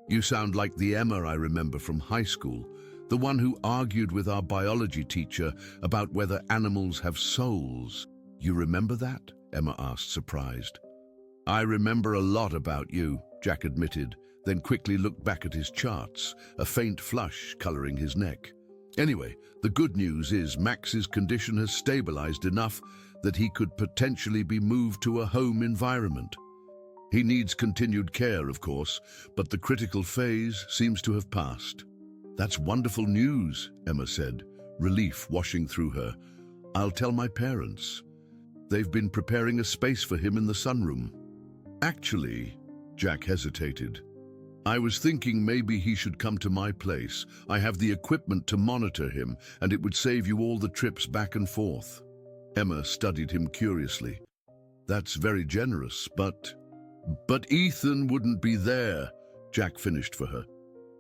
You sound like the Emma I remember from high school, the one who argued with our biology teacher about whether animals have souls. You remember that? Emma asked, surprised. I remember a lot about you, Jack admitted, then quickly looked back at his charts, a faint flush coloring his neck. Anyway, the good news is Max's condition has stabilized enough that he could potentially be moved to a home environment. He needs continued care, of course, but the critical phase seems to have passed. That's wonderful news, Emma said, relief washing through her. I'll tell my parents. They've been preparing a space for him in the sunroom. Actually, Jack hesitated. I was thinking maybe he should come to my place. I have the equipment to monitor him, and it would save you all the trips back and forth. Emma studied him curiously. That's very generous, but Ethan wouldn't be there, Jack finished for her.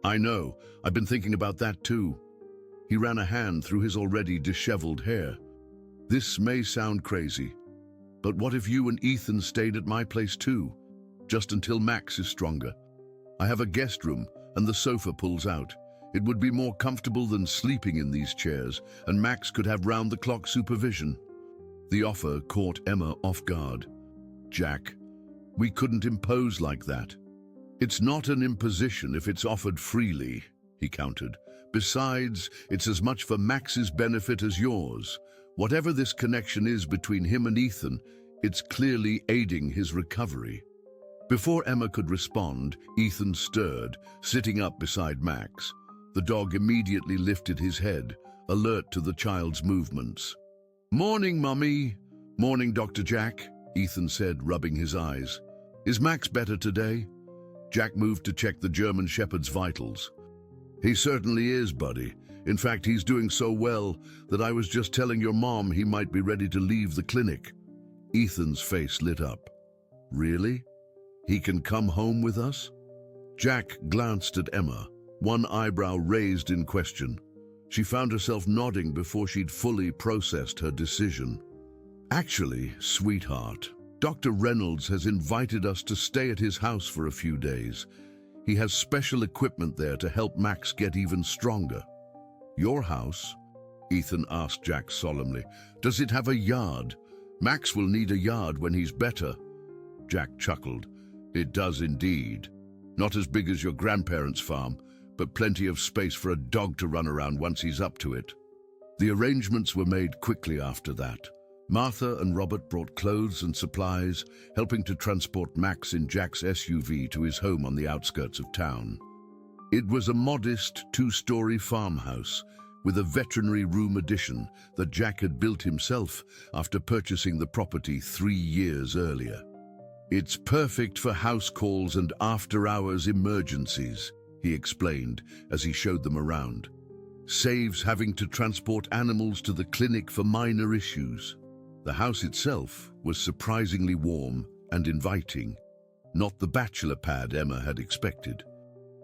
I know, I've been thinking about that too. He ran a hand through his already disheveled hair. This may sound crazy, but what if you and Ethan stayed at my place too, just until Max is stronger? I have a guest room and the sofa pulls out. It would be more comfortable than sleeping in these chairs, and Max could have round-the-clock supervision. The offer caught Emma off guard. Jack, we couldn't impose like that. It's not an imposition if it's offered freely, he countered. Besides, it's as much for Max's benefit as yours. Whatever this connection is between him and Ethan, it's clearly aiding his recovery. Before Emma could respond, Ethan stirred, sitting up beside Max. The dog immediately lifted his head, alert to the child's movements. Morning, Mummy. Morning, Dr. Jack, Ethan said, rubbing his eyes. Is Max better today? Jack moved to check the German Shepherd's vitals. He certainly is, buddy. In fact, he's doing so well that I was just telling your mom he might be ready to leave the clinic. Ethan's face lit up. Really? He can come home with us? Jack glanced at Emma, one eyebrow raised in question. She found herself nodding before she'd fully processed her decision. Actually, sweetheart, Dr. Reynolds has invited us to stay at his house for a few days. He has special equipment there to help Max get even stronger. Your house? Ethan asked Jack solemnly. Does it have a yard? Max will need a yard when he's better. Jack chuckled. It does indeed. Not as big as your grandparents' farm, but plenty of space for a dog to run around once he's up to it. The arrangements were made quickly after that. Martha and Robert brought clothes and supplies, helping to transport Max in Jack's SUV to his home on the outskirts of town. It was a modest two-story farmhouse with a veterinary room addition that Jack had built himself after purchasing the property 3 years earlier. It's perfect for house calls and after-hours emergencies, he explained as he showed them around. Saves having to transport animals to the clinic for minor issues. The house itself was surprisingly warm and inviting. not the bachelor pad Emma had expected.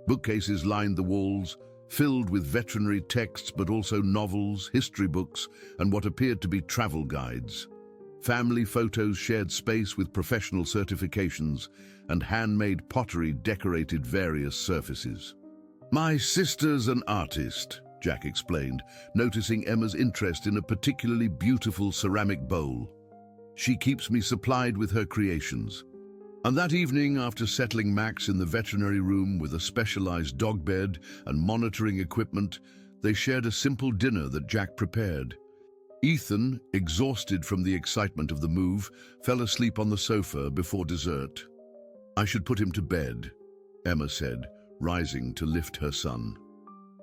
Bookcases lined the walls, filled with veterinary texts but also novels, history books, and what appeared to be travel guides. Family photos shared space with professional certifications, and handmade pottery decorated various surfaces. "My sister's an artist," Jack explained, noticing Emma's interest in a particularly beautiful ceramic bowl. "She keeps me supplied with her creations." And that evening, after settling Max in the veterinary room with a specialized dog bed and monitoring equipment, they shared a simple dinner that Jack prepared. Ethan, exhausted from the excitement of the move, fell asleep on the sofa before dessert. "I should put him to bed," Emma said, rising to lift her son.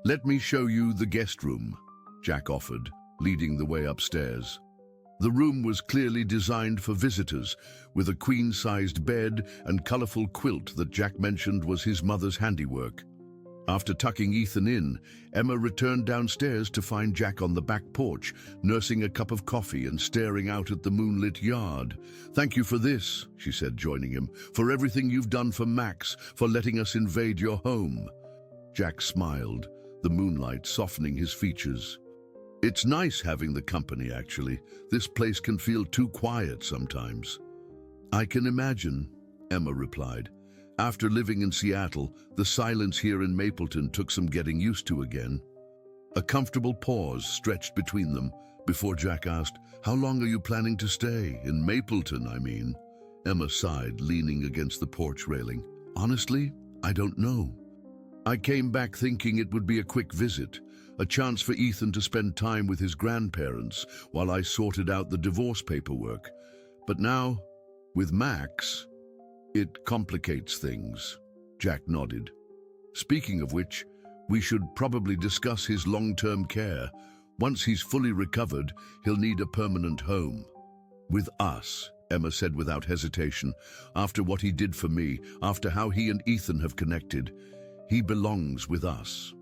"Let me show you the guest room," Jack offered, leading the way upstairs. The room was clearly designed for visitors, with a queen-sized bed and colorful quilt that Jack mentioned was his mother's handiwork. After tucking Ethan in, Emma returned downstairs to find Jack on the back porch, nursing a cup of coffee and staring out at the moonlit yard. "Thank you for this," she said, joining him, "for everything you've done for Max, for letting us invade your home." Jack smiled, the moonlight softening his features. "It's nice having the company, actually. This place can feel too quiet sometimes." "I can imagine," Emma replied. After living in Seattle, the silence here in Mapleton took some getting used to again. A comfortable pause stretched between them before Jack asked, "How long are you planning to stay? In Mapleton, I mean." Emma sighed, leaning against the porch railing. "Honestly, I don't know. I came back thinking it would be a quick visit, a chance for Ethan to spend time with his grandparents while I sorted out the divorce paperwork. But now, with Max, it complicates things." Jack nodded. "Speaking of which, we should probably discuss his long-term care. Once he's fully recovered, he'll need a permanent home." "With us," Emma said without hesitation. "After what he did for me, after how he and Ethan have connected, he belongs with us."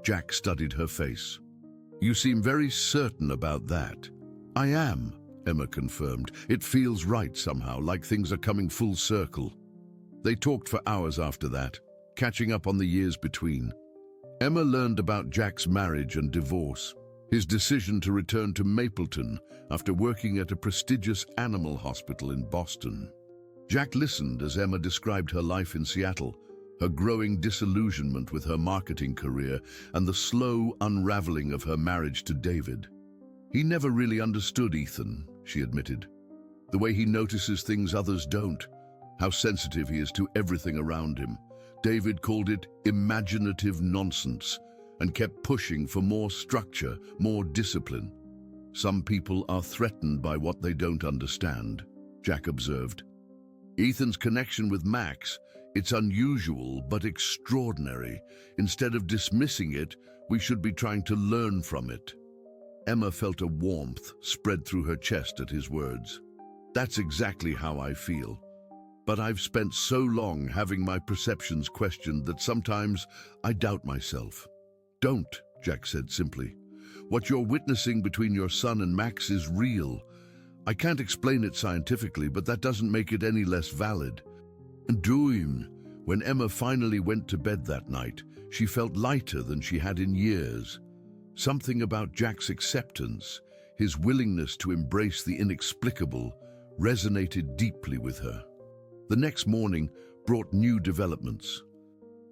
Jack studied her face. "You seem very certain about that." "I am," Emma confirmed. "It feels right somehow, like things are coming full circle." They talked for hours after that, catching up on the years between. Emma learned about Jack's marriage and divorce, his decision to return to Mapleton after working at a prestigious animal hospital in Boston. Jack listened as Emma described her life in Seattle, her growing disillusionment with her marketing career, and the slow unraveling of her marriage to David. "He never really understood Ethan," she admitted. "The way he notices things others don't, how sensitive he is to everything around him. David called it imaginative nonsense and kept pushing for more structure, more discipline. Some people are threatened by what they don't understand," Jack observed. "Ethan's connection with Max, it's unusual but extraordinary. Instead of dismissing it, we should be trying to learn from it." Emma felt a warmth spread through her chest at his words. "That's exactly how I feel. But I've spent so long having my perceptions questioned that sometimes I doubt myself." "Don't," Jack said simply. "What you're witnessing between your son and Max is real. I can't explain it scientifically, but that doesn't make it any less valid." And when Emma finally went to bed that night, she felt lighter than she had in years. Something about Jack's acceptance, his willingness to embrace the inexplicable, resonated deeply with her. The next morning brought new developments.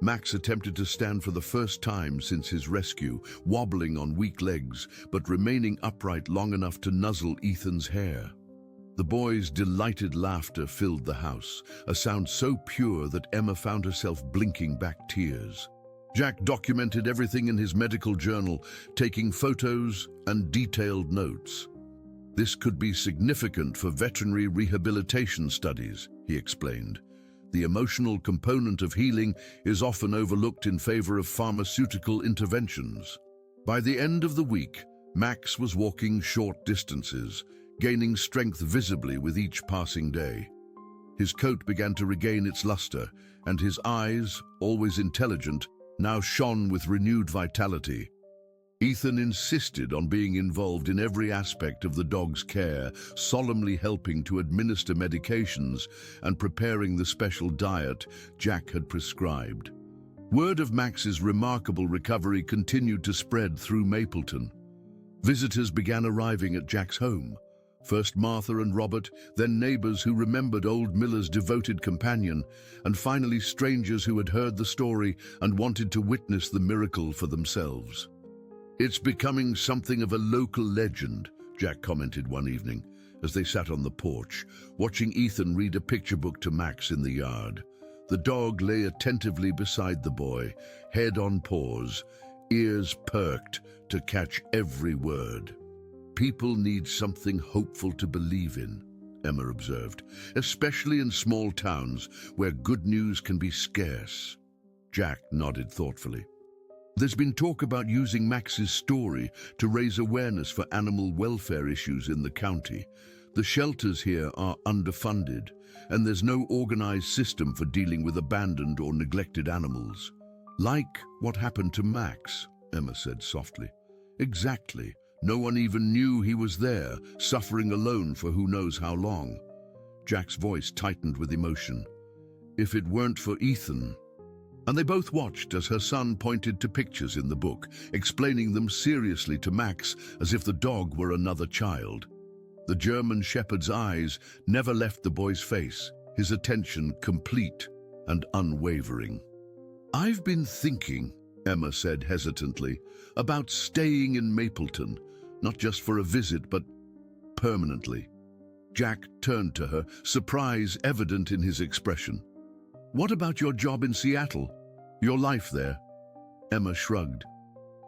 Max attempted to stand for the first time since his rescue, wobbling on weak legs, but remaining upright long enough to nuzzle Ethan's hair. The boys' delighted laughter filled the house, a sound so pure that Emma found herself blinking back tears. Jack documented everything in his medical journal, taking photos and detailed notes. "This could be significant for veterinary rehabilitation studies," he explained. "The emotional component of healing is often overlooked in favor of pharmaceutical interventions." By the end of the week, Max was walking short distances, gaining strength visibly with each passing day. His coat began to regain its luster, and his eyes, always intelligent, now shone with renewed vitality. Ethan insisted on being involved in every aspect of the dog's care, solemnly helping to administer medications and preparing the special diet Jack had prescribed. Word of Max's remarkable recovery continued to spread through Mapleton. Visitors began arriving at Jack's home. First Martha and Robert, then neighbors who remembered old Miller's devoted companion, and finally strangers who had heard the story and wanted to witness the miracle for themselves. "It's becoming something of a local legend," Jack commented one evening as they sat on the porch, watching Ethan read a picture book to Max in the yard. The dog lay attentively beside the boy, head on paws, ears perked to catch every word. "People need something hopeful to believe in," Emma observed, "especially in small towns where good news can be scarce." Jack nodded thoughtfully. "There's been talk about using Max's story to raise awareness for animal welfare issues in the county. The shelters here are underfunded, and there's no organized system for dealing with abandoned or neglected animals." "Like what happened to Max," Emma said softly. "Exactly. No one even knew he was there, suffering alone for who knows how long." Jack's voice tightened with emotion. "If it weren't for Ethan..." And they both watched as her son pointed to pictures in the book, explaining them seriously to Max as if the dog were another child. The German shepherd's eyes never left the boy's face, his attention complete and unwavering. "I've been thinking," Emma said hesitantly, "about staying in Mapleton, not just for a visit, but permanently." Jack turned to her, surprise evident in his expression. "What about your job in Seattle? Your life there?" Emma shrugged.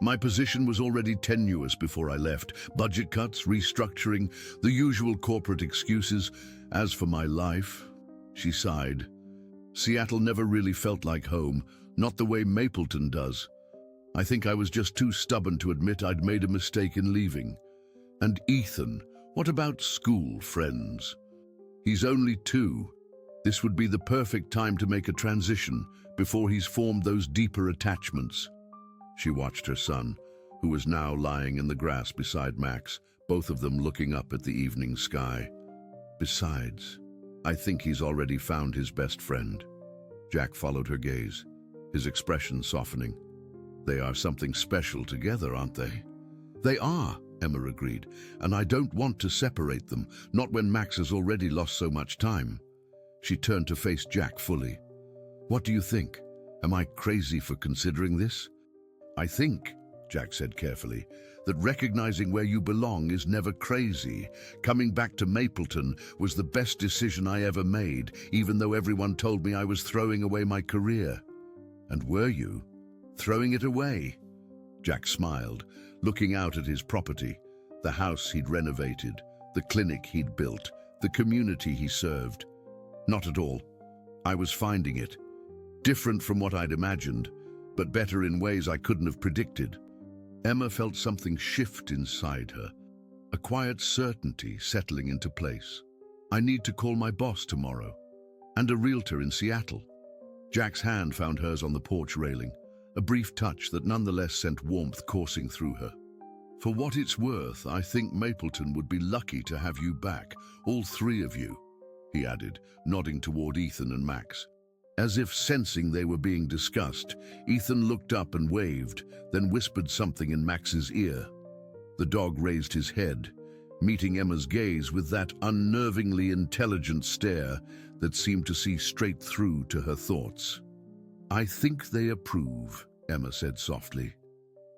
"My position was already tenuous before I left. Budget cuts, restructuring, the usual corporate excuses. As for my life," she sighed, "Seattle never really felt like home, not the way Mapleton does. I think I was just too stubborn to admit I'd made a mistake in leaving. And Ethan, what about school friends? He's only 2. This would be the perfect time to make a transition before he's formed those deeper attachments." She watched her son, who was now lying in the grass beside Max, both of them looking up at the evening sky. "Besides, I think he's already found his best friend." Jack followed her gaze, his expression softening. "They are something special together, aren't they?" "They are," Emma agreed, "and I don't want to separate them, not when Max has already lost so much time." She turned to face Jack fully. "What do you think? Am I crazy for considering this?" "I think," Jack said carefully, "that recognizing where you belong is never crazy. Coming back to Mapleton was the best decision I ever made, even though everyone told me I was throwing away my career." "And were you? Throwing it away?" Jack smiled, looking out at his property, the house he'd renovated, the clinic he'd built, the community he served. "Not at all. I was finding it. Different from what I'd imagined, but better in ways I couldn't have predicted." Emma felt something shift inside her, a quiet certainty settling into place. "I need to call my boss tomorrow, and a realtor in Seattle." Jack's hand found hers on the porch railing, a brief touch that nonetheless sent warmth coursing through her. "For what it's worth, I think Mapleton would be lucky to have you back, all 3 of you," he added, nodding toward Ethan and Max. As if sensing they were being discussed, Ethan looked up and waved, then whispered something in Max's ear. The dog raised his head, meeting Emma's gaze with that unnervingly intelligent stare that seemed to see straight through to her thoughts. "I think they approve," Emma said softly.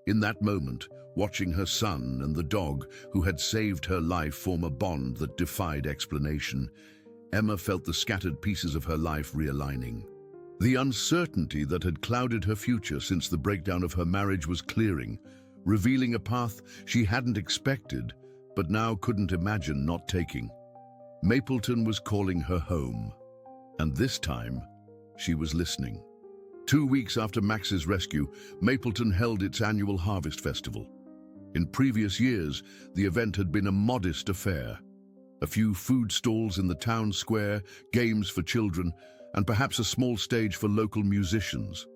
In that moment, watching her son and the dog who had saved her life form a bond that defied explanation, Emma felt the scattered pieces of her life realigning. The uncertainty that had clouded her future since the breakdown of her marriage was clearing, revealing a path she hadn't expected, but now couldn't imagine not taking. Mapleton was calling her home, and this time, she was listening. 2 weeks after Max's rescue, Mapleton held its annual Harvest Festival. In previous years, the event had been a modest affair. A few food stalls in the town square, games for children, and perhaps a small stage for local musicians.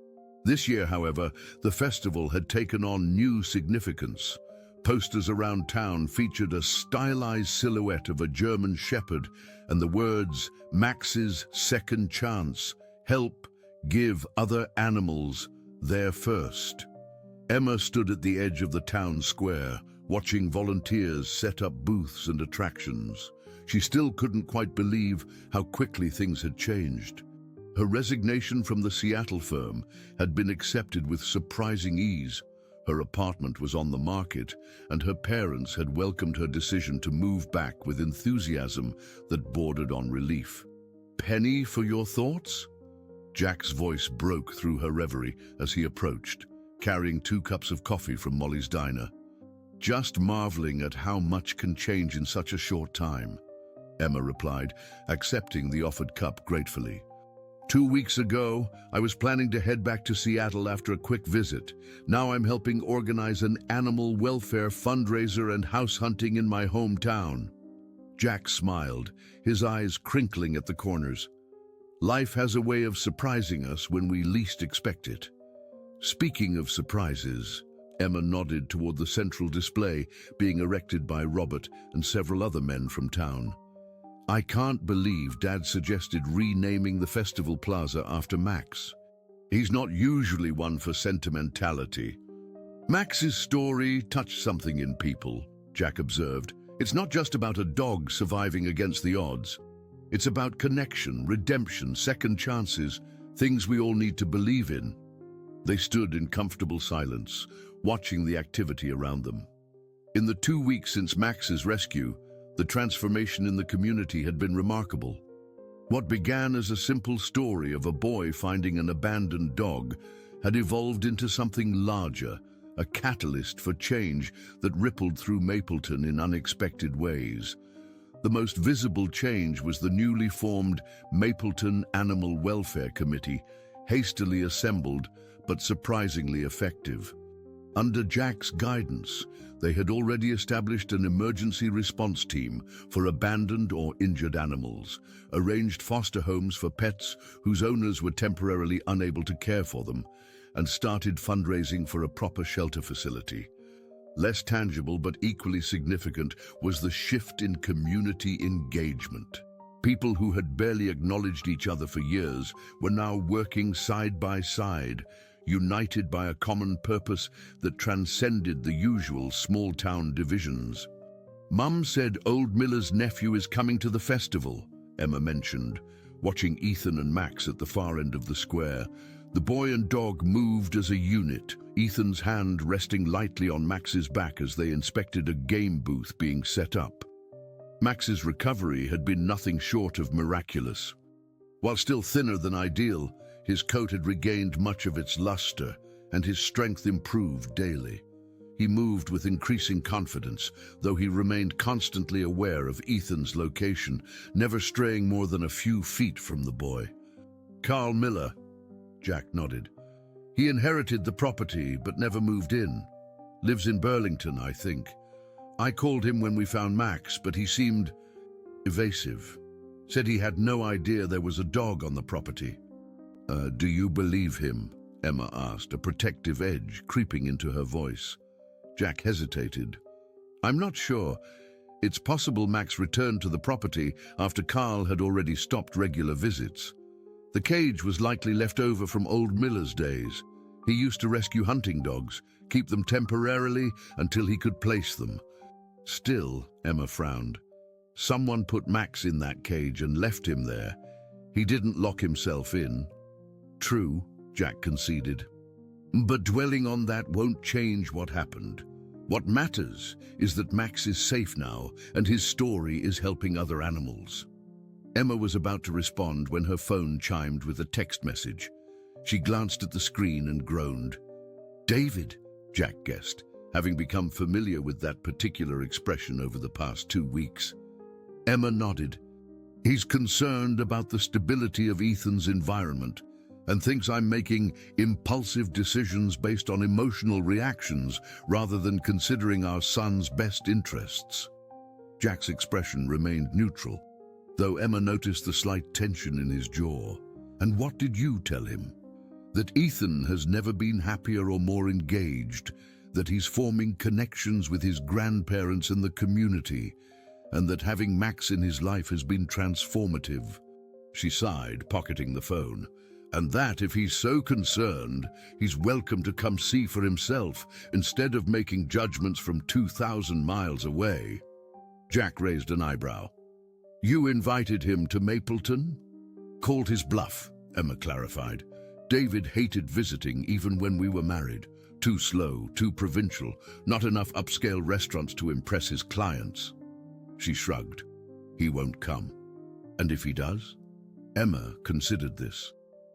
This year, however, the festival had taken on new significance. Posters around town featured a stylized silhouette of a German shepherd and the words, "Max's second chance, help give other animals their first." Emma stood at the edge of the town square, watching volunteers set up booths and attractions. She still couldn't quite believe how quickly things had changed. Her resignation from the Seattle firm had been accepted with surprising ease. Her apartment was on the market, and her parents had welcomed her decision to move back with enthusiasm that bordered on relief. "Penny for your thoughts?" Jack's voice broke through her reverie as he approached, carrying 2 cups of coffee from Molly's diner. "Just marveling at how much can change in such a short time," Emma replied, accepting the offered cup gratefully. "2 weeks ago, I was planning to head back to Seattle after a quick visit. Now I'm helping organize an animal welfare fundraiser and house hunting in my hometown." Jack smiled, his eyes crinkling at the corners. Life has a way of surprising us when we least expect it. Speaking of surprises, Emma nodded toward the central display being erected by Robert and several other men from town. "I can't believe Dad suggested renaming the festival plaza after Max. He's not usually one for sentimentality." "Max's story touched something in people," Jack observed. "It's not just about a dog surviving against the odds. It's about connection, redemption, second chances, things we all need to believe in." They stood in comfortable silence, watching the activity around them. In the 2 weeks since Max's rescue, the transformation in the community had been remarkable. What began as a simple story of a boy finding an abandoned dog had evolved into something larger, a catalyst for change that rippled through Mapleton in unexpected ways. The most visible change was the newly formed Mapleton Animal Welfare Committee, hastily assembled but surprisingly effective. Under Jack's guidance, they had already established an emergency response team for abandoned or injured animals, arranged foster homes for pets whose owners were temporarily unable to care for them, and started fundraising for a proper shelter facility. Less tangible but equally significant was the shift in community engagement. People who had barely acknowledged each other for years were now working side by side, united by a common purpose that transcended the usual small-town divisions. "Mum said old Miller's nephew is coming to the festival," Emma mentioned, watching Ethan and Max at the far end of the square. The boy and dog moved as a unit, Ethan's hand resting lightly on Max's back as they inspected a game booth being set up. Max's recovery had been nothing short of miraculous. While still thinner than ideal, his coat had regained much of its luster, and his strength improved daily. He moved with increasing confidence, though he remained constantly aware of Ethan's location, never straying more than a few feet from the boy. "Carl Miller," Jack nodded. "He inherited the property but never moved in. Lives in Burlington, I think. I called him when we found Max, but he seemed evasive. Said he had no idea there was a dog on the property." Do you believe him?" Emma asked, a protective edge creeping into her voice. Jack hesitated. "I'm not sure. It's possible Max returned to the property after Carl had already stopped regular visits. The cage was likely left over from old Miller's days. He used to rescue hunting dogs, keep them temporarily until he could place them." "Still," Emma frowned, "someone put Max in that cage and left him there. He didn't lock himself in." "True," Jack conceded. "But dwelling on that won't change what happened. What matters is that Max is safe now, and his story is helping other animals." Emma was about to respond when her phone chimed with a text message. She glanced at the screen and groaned. "David," Jack guessed, having become familiar with that particular expression over the past 2 weeks. Emma nodded. "He's concerned about the stability of Ethan's environment and thinks I'm making impulsive decisions based on emotional reactions rather than considering our son's best interests." Jack's expression remained neutral, though Emma noticed the slight tension in his jaw. "And what did you tell him?" That Ethan has never been happier or more engaged, that he's forming connections with his grandparents and the community, and that having Max in his life has been transformative. She sighed, pocketing the phone. And that if he's so concerned, he's welcome to come see for himself, instead of making judgments from 2,000 miles away. Jack raised an eyebrow. You invited him to Mapleton? Called his bluff, Emma clarified. David hated visiting even when we were married. Too slow, too provincial, not enough upscale restaurants to impress his clients. She shrugged. He won't come. And if he does? Emma considered this.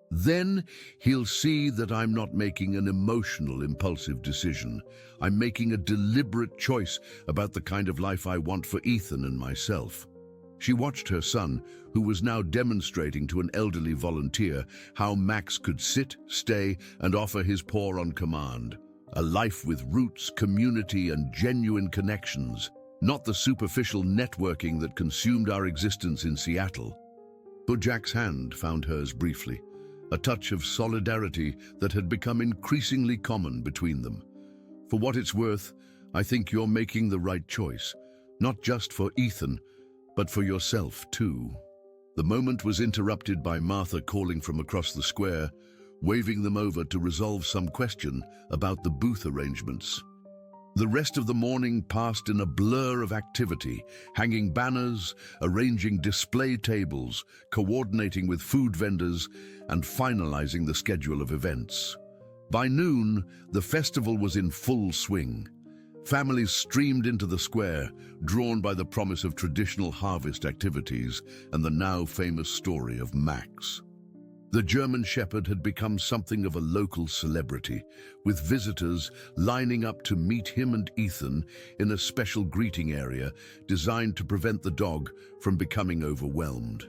Then he'll see that I'm not making an emotional, impulsive decision. I'm making a deliberate choice about the kind of life I want for Ethan and myself. She watched her son, who was now demonstrating to an elderly volunteer how Max could sit, stay, and offer his paw on command. A life with roots, community, and genuine connections, not the superficial networking that consumed our existence in Seattle. But Jack's hand found hers briefly, a touch of solidarity that had become increasingly common between them. For what it's worth, I think you're making the right choice, not just for Ethan, but for yourself too. The moment was interrupted by Martha calling from across the square, waving them over to resolve some question about the booth arrangements. The rest of the morning passed in a blur of activity, hanging banners, arranging display tables, coordinating with food vendors, and finalizing the schedule of events. By noon, the festival was in full swing. Families streamed into the square, drawn by the promise of traditional harvest activities and the now famous story of Max. The German Shepherd had become something of a local celebrity, with visitors lining up to meet him and Ethan in a special greeting area designed to prevent the dog from becoming overwhelmed.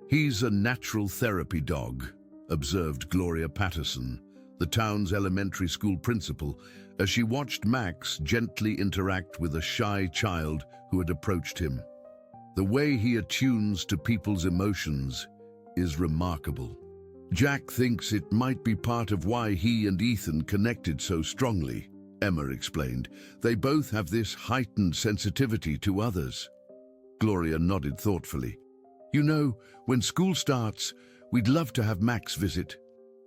He's a natural therapy dog, observed Gloria Patterson, the town's elementary school principal, as she watched Max gently interact with a shy child who had approached him. The way he attunes to people's emotions is remarkable. Jack thinks it might be part of why he and Ethan connected so strongly, Emma explained. They both have this heightened sensitivity to others. Gloria nodded thoughtfully. You know, when school starts, we'd love to have Max visit.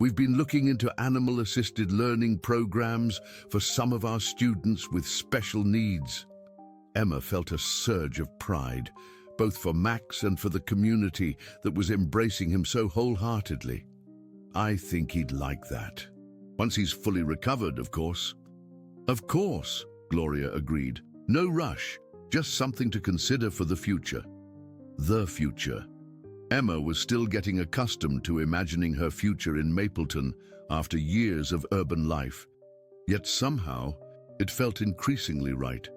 We've been looking into animal-assisted learning programs for some of our students with special needs. Emma felt a surge of pride, both for Max and for the community that was embracing him so wholeheartedly. I think he'd like that. Once he's fully recovered, of course. Of course, Gloria agreed. No rush, just something to consider for the future. The future. Emma was still getting accustomed to imagining her future in Mapleton after years of urban life. Yet somehow, it felt increasingly right,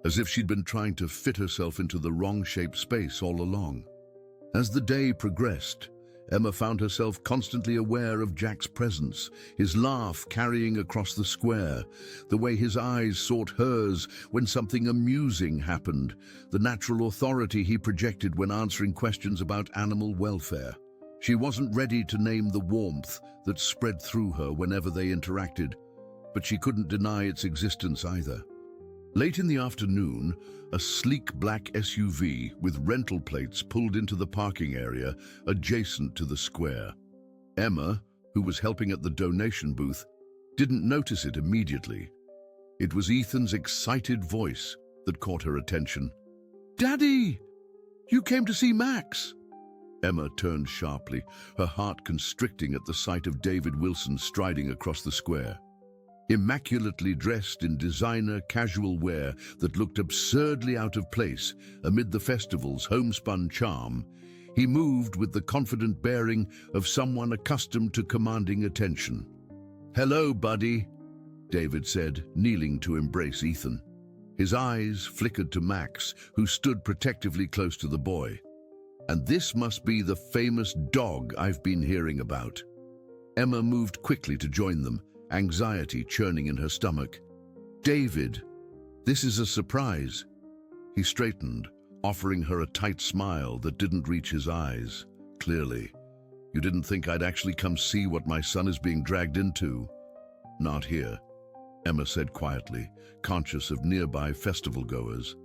as if she'd been trying to fit herself into the wrong-shaped space all along. As the day progressed, Emma found herself constantly aware of Jack's presence, his laugh carrying across the square, the way his eyes sought hers when something amusing happened, the natural authority he projected when answering questions about animal welfare. She wasn't ready to name the warmth that spread through her whenever they interacted, but she couldn't deny its existence either. Late in the afternoon, a sleek black SUV with rental plates pulled into the parking area adjacent to the square. Emma, who was helping at the donation booth, didn't notice it immediately. It was Ethan's excited voice that caught her attention. "Daddy! You came to see Max!" Emma turned sharply, her heart constricting at the sight of David Wilson striding across the square. Immaculately dressed in designer casual wear that looked absurdly out of place amid the festival's homespun charm, he moved with the confident bearing of someone accustomed to commanding attention. "Hello, buddy," David said, kneeling to embrace Ethan. His eyes flickered to Max, who stood protectively close to the boy. "And this must be the famous dog I've been hearing about." Emma moved quickly to join them, anxiety churning in her stomach. "David, this is a surprise." He straightened, offering her a tight smile that didn't reach his eyes. Clearly, You didn't think I'd actually come see what my son is being dragged into? Not here, Emma said quietly, conscious of nearby festival-goers.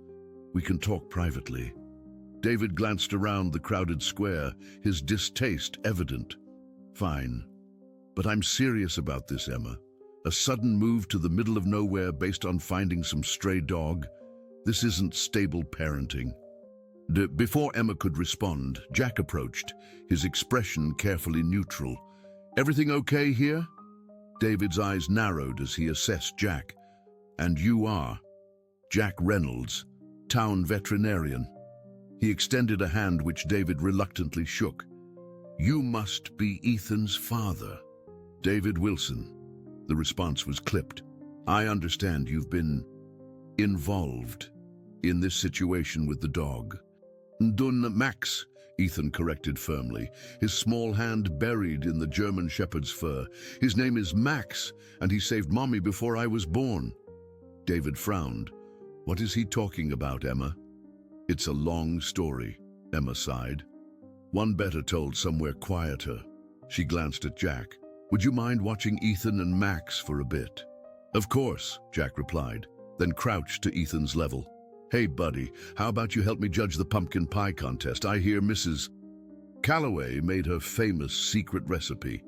We can talk privately. David glanced around the crowded square, his distaste evident. Fine. But I'm serious about this, Emma. A sudden move to the middle of nowhere based on finding some stray dog? This isn't stable parenting. Before Emma could respond, Jack approached, his expression carefully neutral. Everything okay here? David's eyes narrowed as he assessed Jack. And you are? Jack Reynolds, town veterinarian. He extended a hand which David reluctantly shook. You must be Ethan's father. David Wilson. The response was clipped. I understand you've been involved in this situation with the dog. Dun Max, Ethan corrected firmly, his small hand buried in the German shepherd's fur. His name is Max, and he saved Mommy before I was born. David frowned. What is he talking about, Emma? It's a long story, Emma sighed. One better told somewhere quieter. She glanced at Jack. Would you mind watching Ethan and Max for a bit? Of course, Jack replied, then crouched to Ethan's level. Hey, buddy, how about you help me judge the pumpkin pie contest? I hear Mrs. Calloway made her famous secret recipe.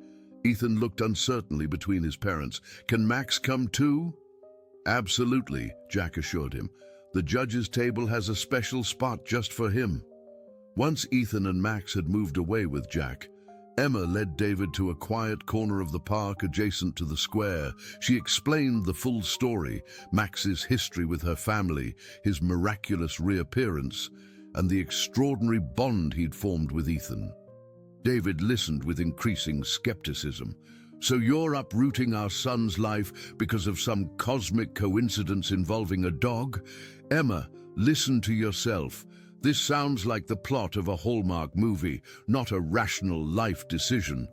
Ethan looked uncertainly between his parents. Can Max come too? Absolutely, Jack assured him. The judge's table has a special spot just for him. Once Ethan and Max had moved away with Jack, Emma led David to a quiet corner of the park adjacent to the square. She explained the full story, Max's history with her family, his miraculous reappearance, and the extraordinary bond he'd formed with Ethan. David listened with increasing skepticism. So you're uprooting our son's life because of some cosmic coincidence involving a dog? Emma, listen to yourself. This sounds like the plot of a Hallmark movie, not a rational life decision.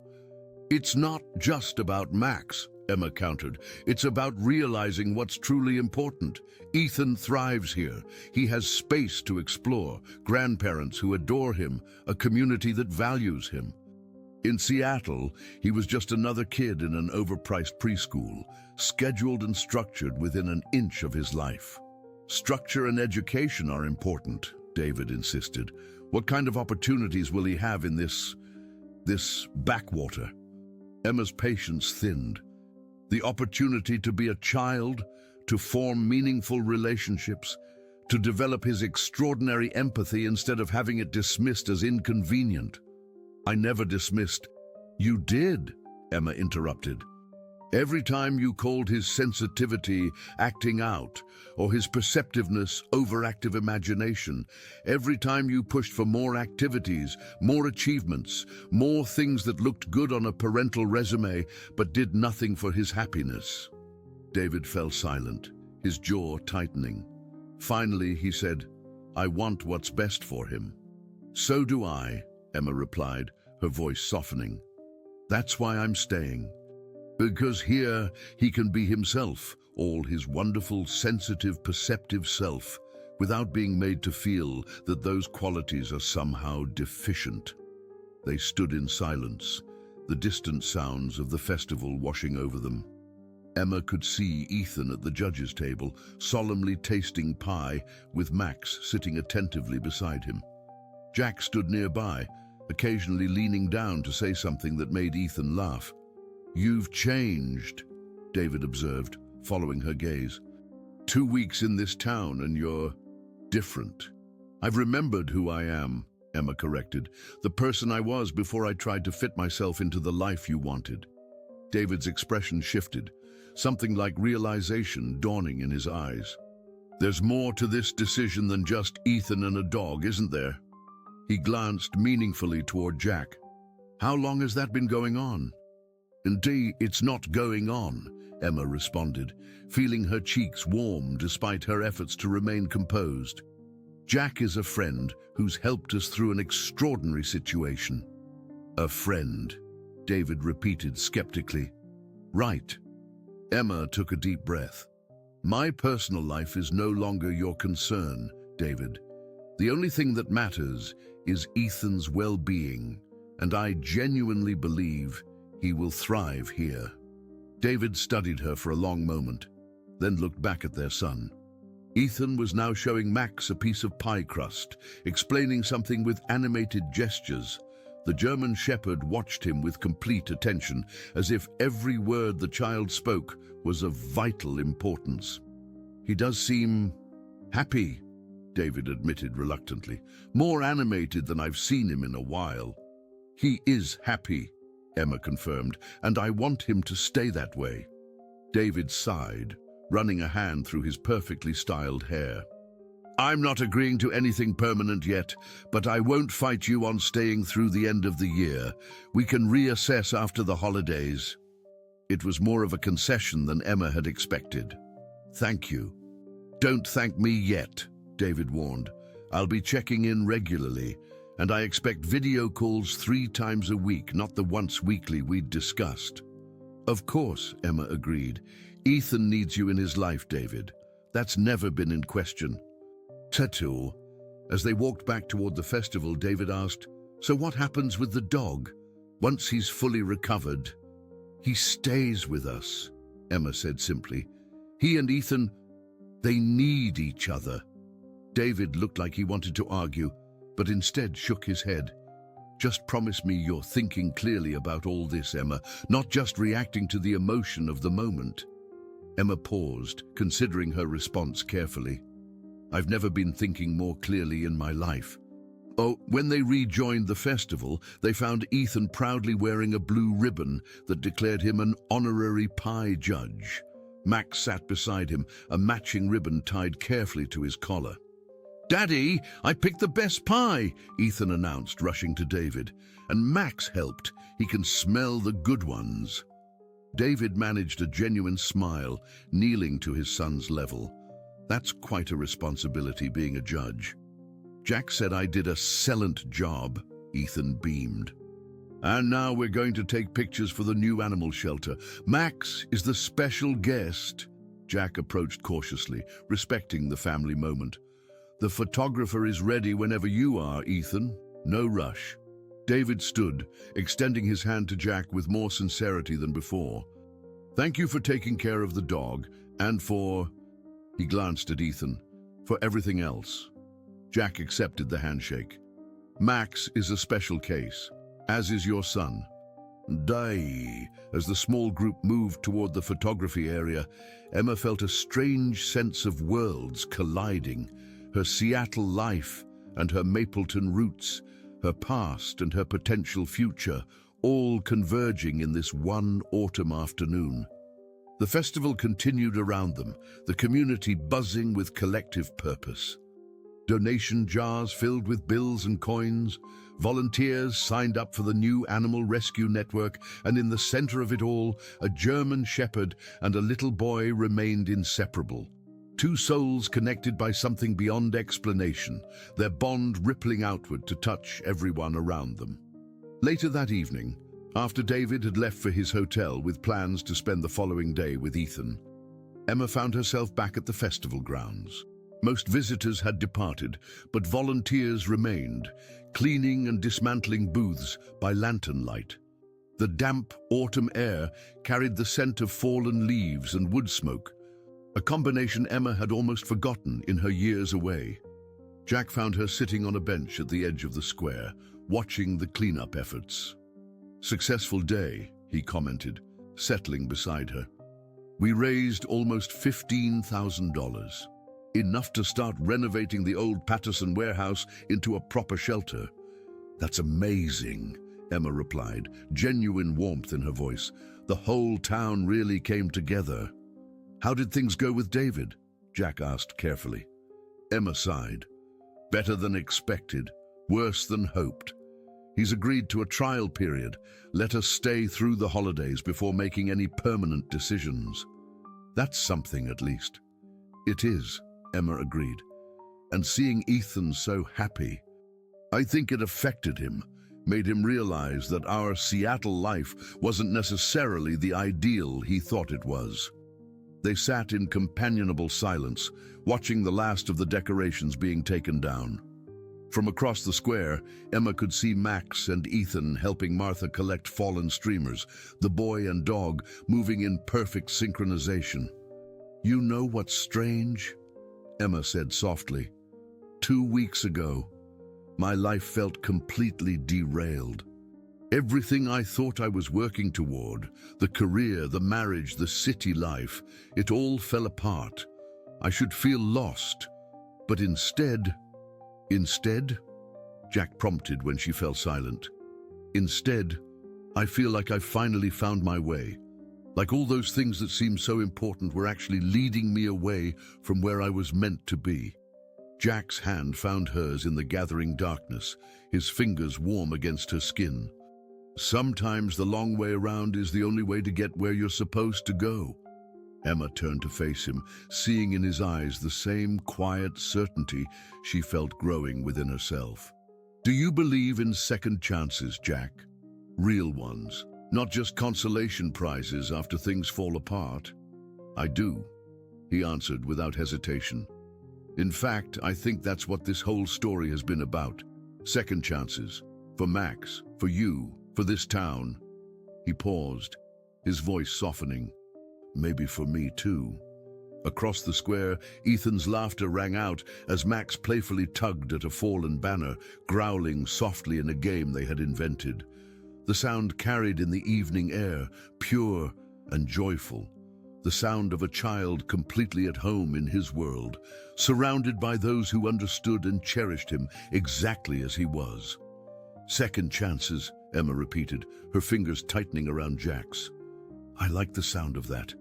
It's not just about Max, Emma countered. It's about realizing what's truly important. Ethan thrives here. He has space to explore, grandparents who adore him, a community that values him. In Seattle, he was just another kid in an overpriced preschool, scheduled and structured within an inch of his life. Structure and education are important, David insisted. What kind of opportunities will he have in this backwater? Emma's patience thinned. The opportunity to be a child, to form meaningful relationships, to develop his extraordinary empathy instead of having it dismissed as inconvenient. I never dismissed. You did, Emma interrupted. Every time you called his sensitivity acting out, or his perceptiveness overactive imagination, every time you pushed for more activities, more achievements, more things that looked good on a parental resume but did nothing for his happiness. David fell silent, his jaw tightening. Finally, he said, I want what's best for him. So do I, Emma replied, her voice softening. That's why I'm staying. Because here he can be himself, all his wonderful, sensitive, perceptive self, without being made to feel that those qualities are somehow deficient. They stood in silence, the distant sounds of the festival washing over them. Emma could see Ethan at the judges' table, solemnly tasting pie, with Max sitting attentively beside him. Jack stood nearby, occasionally leaning down to say something that made Ethan laugh. You've changed, David observed, following her gaze. 2 weeks in this town and you're different. I've remembered who I am, Emma corrected. The person I was before I tried to fit myself into the life you wanted. David's expression shifted, something like realization dawning in his eyes. There's more to this decision than just Ethan and a dog, isn't there? He glanced meaningfully toward Jack. How long has that been going on? Indeed, it's not going on, Emma responded, feeling her cheeks warm despite her efforts to remain composed. Jack is a friend who's helped us through an extraordinary situation. A friend, David repeated skeptically. Right. Emma took a deep breath. My personal life is no longer your concern, David. The only thing that matters is Ethan's well-being, and I genuinely believe he will thrive here." David studied her for a long moment, then looked back at their son. Ethan was now showing Max a piece of pie crust, explaining something with animated gestures. The German shepherd watched him with complete attention, as if every word the child spoke was of vital importance. "He does seem happy," David admitted reluctantly. "More animated than I've seen him in a while." "He is happy," Emma confirmed, "and I want him to stay that way." David sighed, running a hand through his perfectly styled hair. "I'm not agreeing to anything permanent yet, but I won't fight you on staying through the end of the year. We can reassess after the holidays." It was more of a concession than Emma had expected. "Thank you." "Don't thank me yet," David warned. "I'll be checking in regularly, and I expect video calls 3 times a week, not the once weekly we'd discussed." "Of course," Emma agreed. "Ethan needs you in his life, David. That's never been in question." Tattoo. As they walked back toward the festival, David asked, "So what happens with the dog? Once he's fully recovered?" "He stays with us," Emma said simply. "He and Ethan, they need each other." David looked like he wanted to argue, but instead shook his head. "Just promise me you're thinking clearly about all this, Emma, not just reacting to the emotion of the moment." Emma paused, considering her response carefully. "I've never been thinking more clearly in my life." Oh, when they rejoined the festival, they found Ethan proudly wearing a blue ribbon that declared him an honorary pie judge. Max sat beside him, a matching ribbon tied carefully to his collar. "Daddy, I picked the best pie," Ethan announced, rushing to David. "And Max helped. He can smell the good ones." David managed a genuine smile, kneeling to his son's level. "That's quite a responsibility, being a judge." "Jack said I did a excellent job," Ethan beamed. "And now we're going to take pictures for the new animal shelter. Max is the special guest." Jack approached cautiously, respecting the family moment. "The photographer is ready whenever you are, Ethan. No rush." David stood, extending his hand to Jack with more sincerity than before. "Thank you for taking care of the dog, and for—" He glanced at Ethan. "For everything else." Jack accepted the handshake. "Max is a special case, as is your son." As the small group moved toward the photography area, Emma felt a strange sense of worlds colliding. Her Seattle life and her Mapleton roots, her past and her potential future, all converging in this one autumn afternoon. The festival continued around them, the community buzzing with collective purpose. Donation jars filled with bills and coins, volunteers signed up for the new animal rescue network, and in the center of it all, a German shepherd and a little boy remained inseparable. 2 souls connected by something beyond explanation, their bond rippling outward to touch everyone around them. Later that evening, after David had left for his hotel with plans to spend the following day with Ethan, Emma found herself back at the festival grounds. Most visitors had departed, but volunteers remained, cleaning and dismantling booths by lantern light. The damp autumn air carried the scent of fallen leaves and wood smoke, a combination Emma had almost forgotten in her years away. Jack found her sitting on a bench at the edge of the square, watching the cleanup efforts. "Successful day," he commented, settling beside her. "We raised almost $15,000. Enough to start renovating the old Patterson warehouse into a proper shelter." "That's amazing," Emma replied, genuine warmth in her voice. "The whole town really came together." "How did things go with David?" Jack asked carefully. Emma sighed. "Better than expected, worse than hoped. He's agreed to a trial period. Let us stay through the holidays before making any permanent decisions." "That's something, at least." "It is," Emma agreed. "And seeing Ethan so happy, I think it affected him, made him realize that our Seattle life wasn't necessarily the ideal he thought it was." They sat in companionable silence, watching the last of the decorations being taken down. From across the square, Emma could see Max and Ethan helping Martha collect fallen streamers, the boy and dog moving in perfect synchronization. "You know what's strange?" Emma said softly. 2 weeks ago, my life felt completely derailed. Everything I thought I was working toward, the career, the marriage, the city life, it all fell apart. I should feel lost, but instead, Jack prompted when she fell silent. Instead, I feel like I've finally found my way. Like all those things that seemed so important were actually leading me away from where I was meant to be. Jack's hand found hers in the gathering darkness, his fingers warm against her skin. Sometimes the long way around is the only way to get where you're supposed to go. Emma turned to face him, seeing in his eyes the same quiet certainty she felt growing within herself. "Do you believe in second chances, Jack? Real ones, not just consolation prizes after things fall apart?" "I do," he answered without hesitation. "In fact, I think that's what this whole story has been about. Second chances. For Max, for you, for this town." He paused, his voice softening. "Maybe for me too." Across the square, Ethan's laughter rang out as Max playfully tugged at a fallen banner, growling softly in a game they had invented. The sound carried in the evening air, pure and joyful. The sound of a child completely at home in his world, surrounded by those who understood and cherished him exactly as he was. "Second chances," Emma repeated, her fingers tightening around Jack's. "I like the sound of that."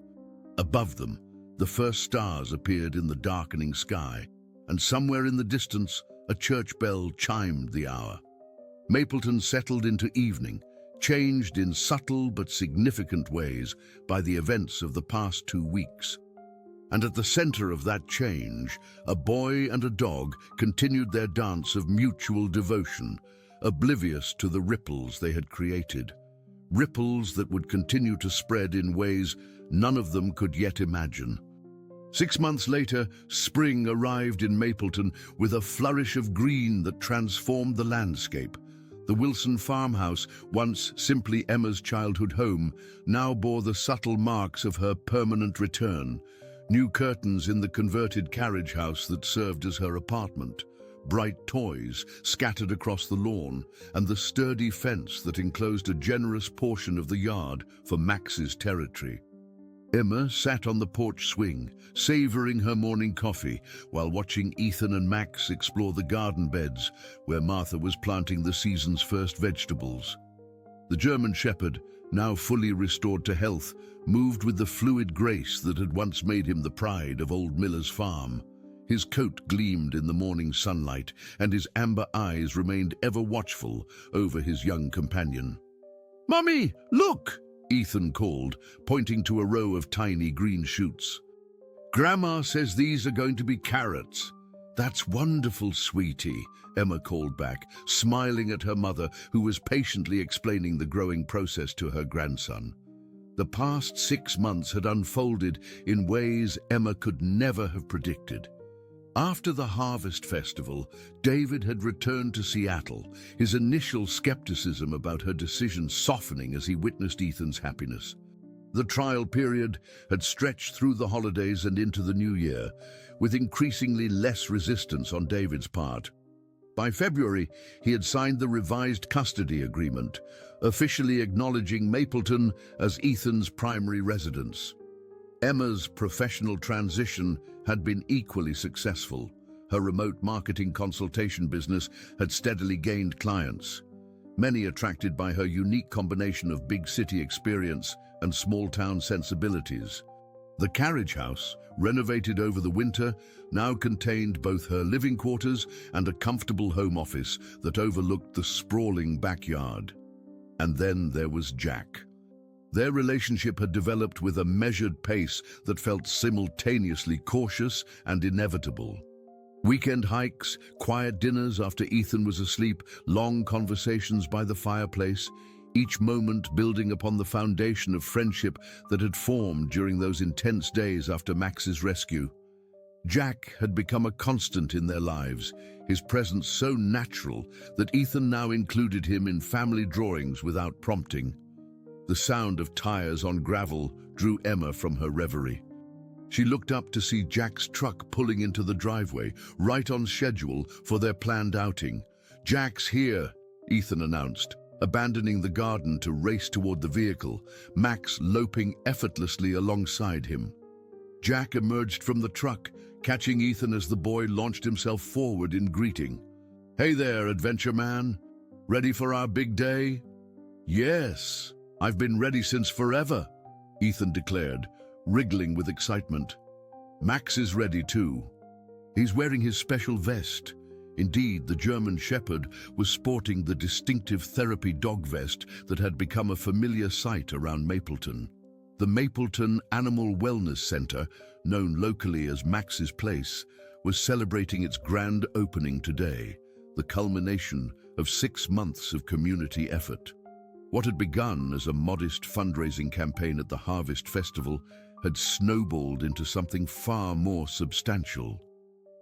Above them, the first stars appeared in the darkening sky, and somewhere in the distance, a church bell chimed the hour. Mapleton settled into evening, changed in subtle but significant ways by the events of the past 2 weeks. And at the center of that change, a boy and a dog continued their dance of mutual devotion, oblivious to the ripples they had created. Ripples that would continue to spread in ways none of them could yet imagine. 6 months later, spring arrived in Mapleton with a flourish of green that transformed the landscape. The Wilson farmhouse, once simply Emma's childhood home, now bore the subtle marks of her permanent return. New curtains in the converted carriage house that served as her apartment, bright toys scattered across the lawn, and the sturdy fence that enclosed a generous portion of the yard for Max's territory. Emma sat on the porch swing, savoring her morning coffee, while watching Ethan and Max explore the garden beds where Martha was planting the season's first vegetables. The German Shepherd, now fully restored to health, moved with the fluid grace that had once made him the pride of old Miller's farm. His coat gleamed in the morning sunlight, and his amber eyes remained ever watchful over his young companion. "Mummy, look!" Ethan called, pointing to a row of tiny green shoots. "Grandma says these are going to be carrots." "That's wonderful, sweetie," Emma called back, smiling at her mother, who was patiently explaining the growing process to her grandson. The past 6 months had unfolded in ways Emma could never have predicted. After the Harvest Festival, David had returned to Seattle, his initial skepticism about her decision softening as he witnessed Ethan's happiness. The trial period had stretched through the holidays and into the new year, with increasingly less resistance on David's part. By February, he had signed the revised custody agreement, officially acknowledging Mapleton as Ethan's primary residence. Emma's professional transition had been equally successful. Her remote marketing consultation business had steadily gained clients, many attracted by her unique combination of big city experience and small-town sensibilities. The carriage house, renovated over the winter, now contained both her living quarters and a comfortable home office that overlooked the sprawling backyard. And then there was Jack. Their relationship had developed with a measured pace that felt simultaneously cautious and inevitable. Weekend hikes, quiet dinners after Ethan was asleep, long conversations by the fireplace, each moment building upon the foundation of friendship that had formed during those intense days after Max's rescue. Jack had become a constant in their lives, his presence so natural that Ethan now included him in family drawings without prompting. The sound of tires on gravel drew Emma from her reverie. She looked up to see Jack's truck pulling into the driveway, right on schedule for their planned outing. "Jack's here," Ethan announced, abandoning the garden to race toward the vehicle, Max loping effortlessly alongside him. Jack emerged from the truck, catching Ethan as the boy launched himself forward in greeting. "Hey there, adventure man. Ready for our big day?" "Yes, I've been ready since forever," Ethan declared, wriggling with excitement. Max is ready too. He's wearing his special vest. Indeed, the German Shepherd was sporting the distinctive therapy dog vest that had become a familiar sight around Mapleton. The Mapleton Animal Wellness Center, known locally as Max's Place, was celebrating its grand opening today, the culmination of 6 months of community effort. What had begun as a modest fundraising campaign at the Harvest Festival had snowballed into something far more substantial.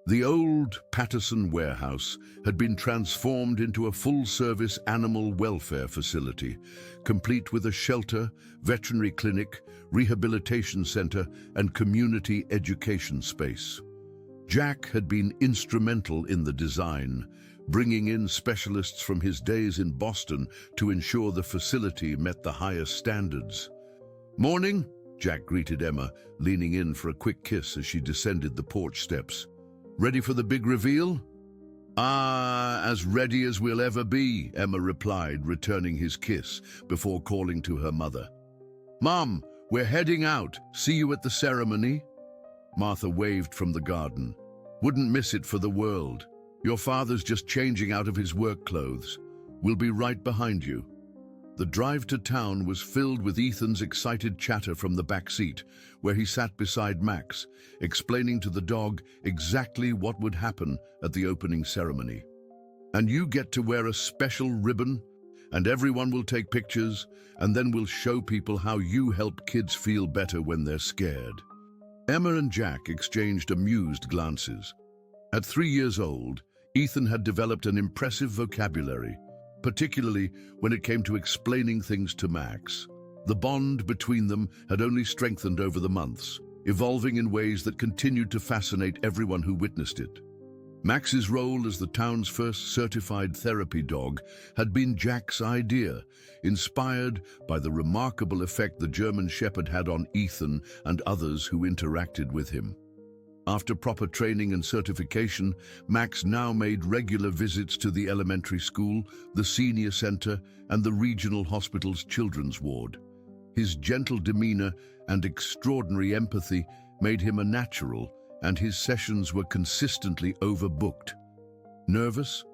The old Patterson warehouse had been transformed into a full-service animal welfare facility, complete with a shelter, veterinary clinic, rehabilitation center, and community education space. Jack had been instrumental in the design, bringing in specialists from his days in Boston to ensure the facility met the highest standards. "Morning," Jack greeted Emma, leaning in for a quick kiss as she descended the porch steps. "Ready for the big reveal?" As ready as we'll ever be," Emma replied, returning his kiss before calling to her mother. "Mom, we're heading out. See you at the ceremony." Martha waved from the garden. "Wouldn't miss it for the world. Your father's just changing out of his work clothes. We'll be right behind you." The drive to town was filled with Ethan's excited chatter from the back seat, where he sat beside Max, explaining to the dog exactly what would happen at the opening ceremony. "And you get to wear a special ribbon, and everyone will take pictures, and then we'll show people how you help kids feel better when they're scared." Emma and Jack exchanged amused glances. At 3 years old, Ethan had developed an impressive vocabulary, particularly when it came to explaining things to Max. The bond between them had only strengthened over the months, evolving in ways that continued to fascinate everyone who witnessed it. Max's role as the town's first certified therapy dog had been Jack's idea, inspired by the remarkable effect the German Shepherd had on Ethan and others who interacted with him. After proper training and certification, Max now made regular visits to the elementary school, the senior center, and the regional hospital's children's ward. His gentle demeanor and extraordinary empathy made him a natural, and his sessions were consistently overbooked. "Nervous?"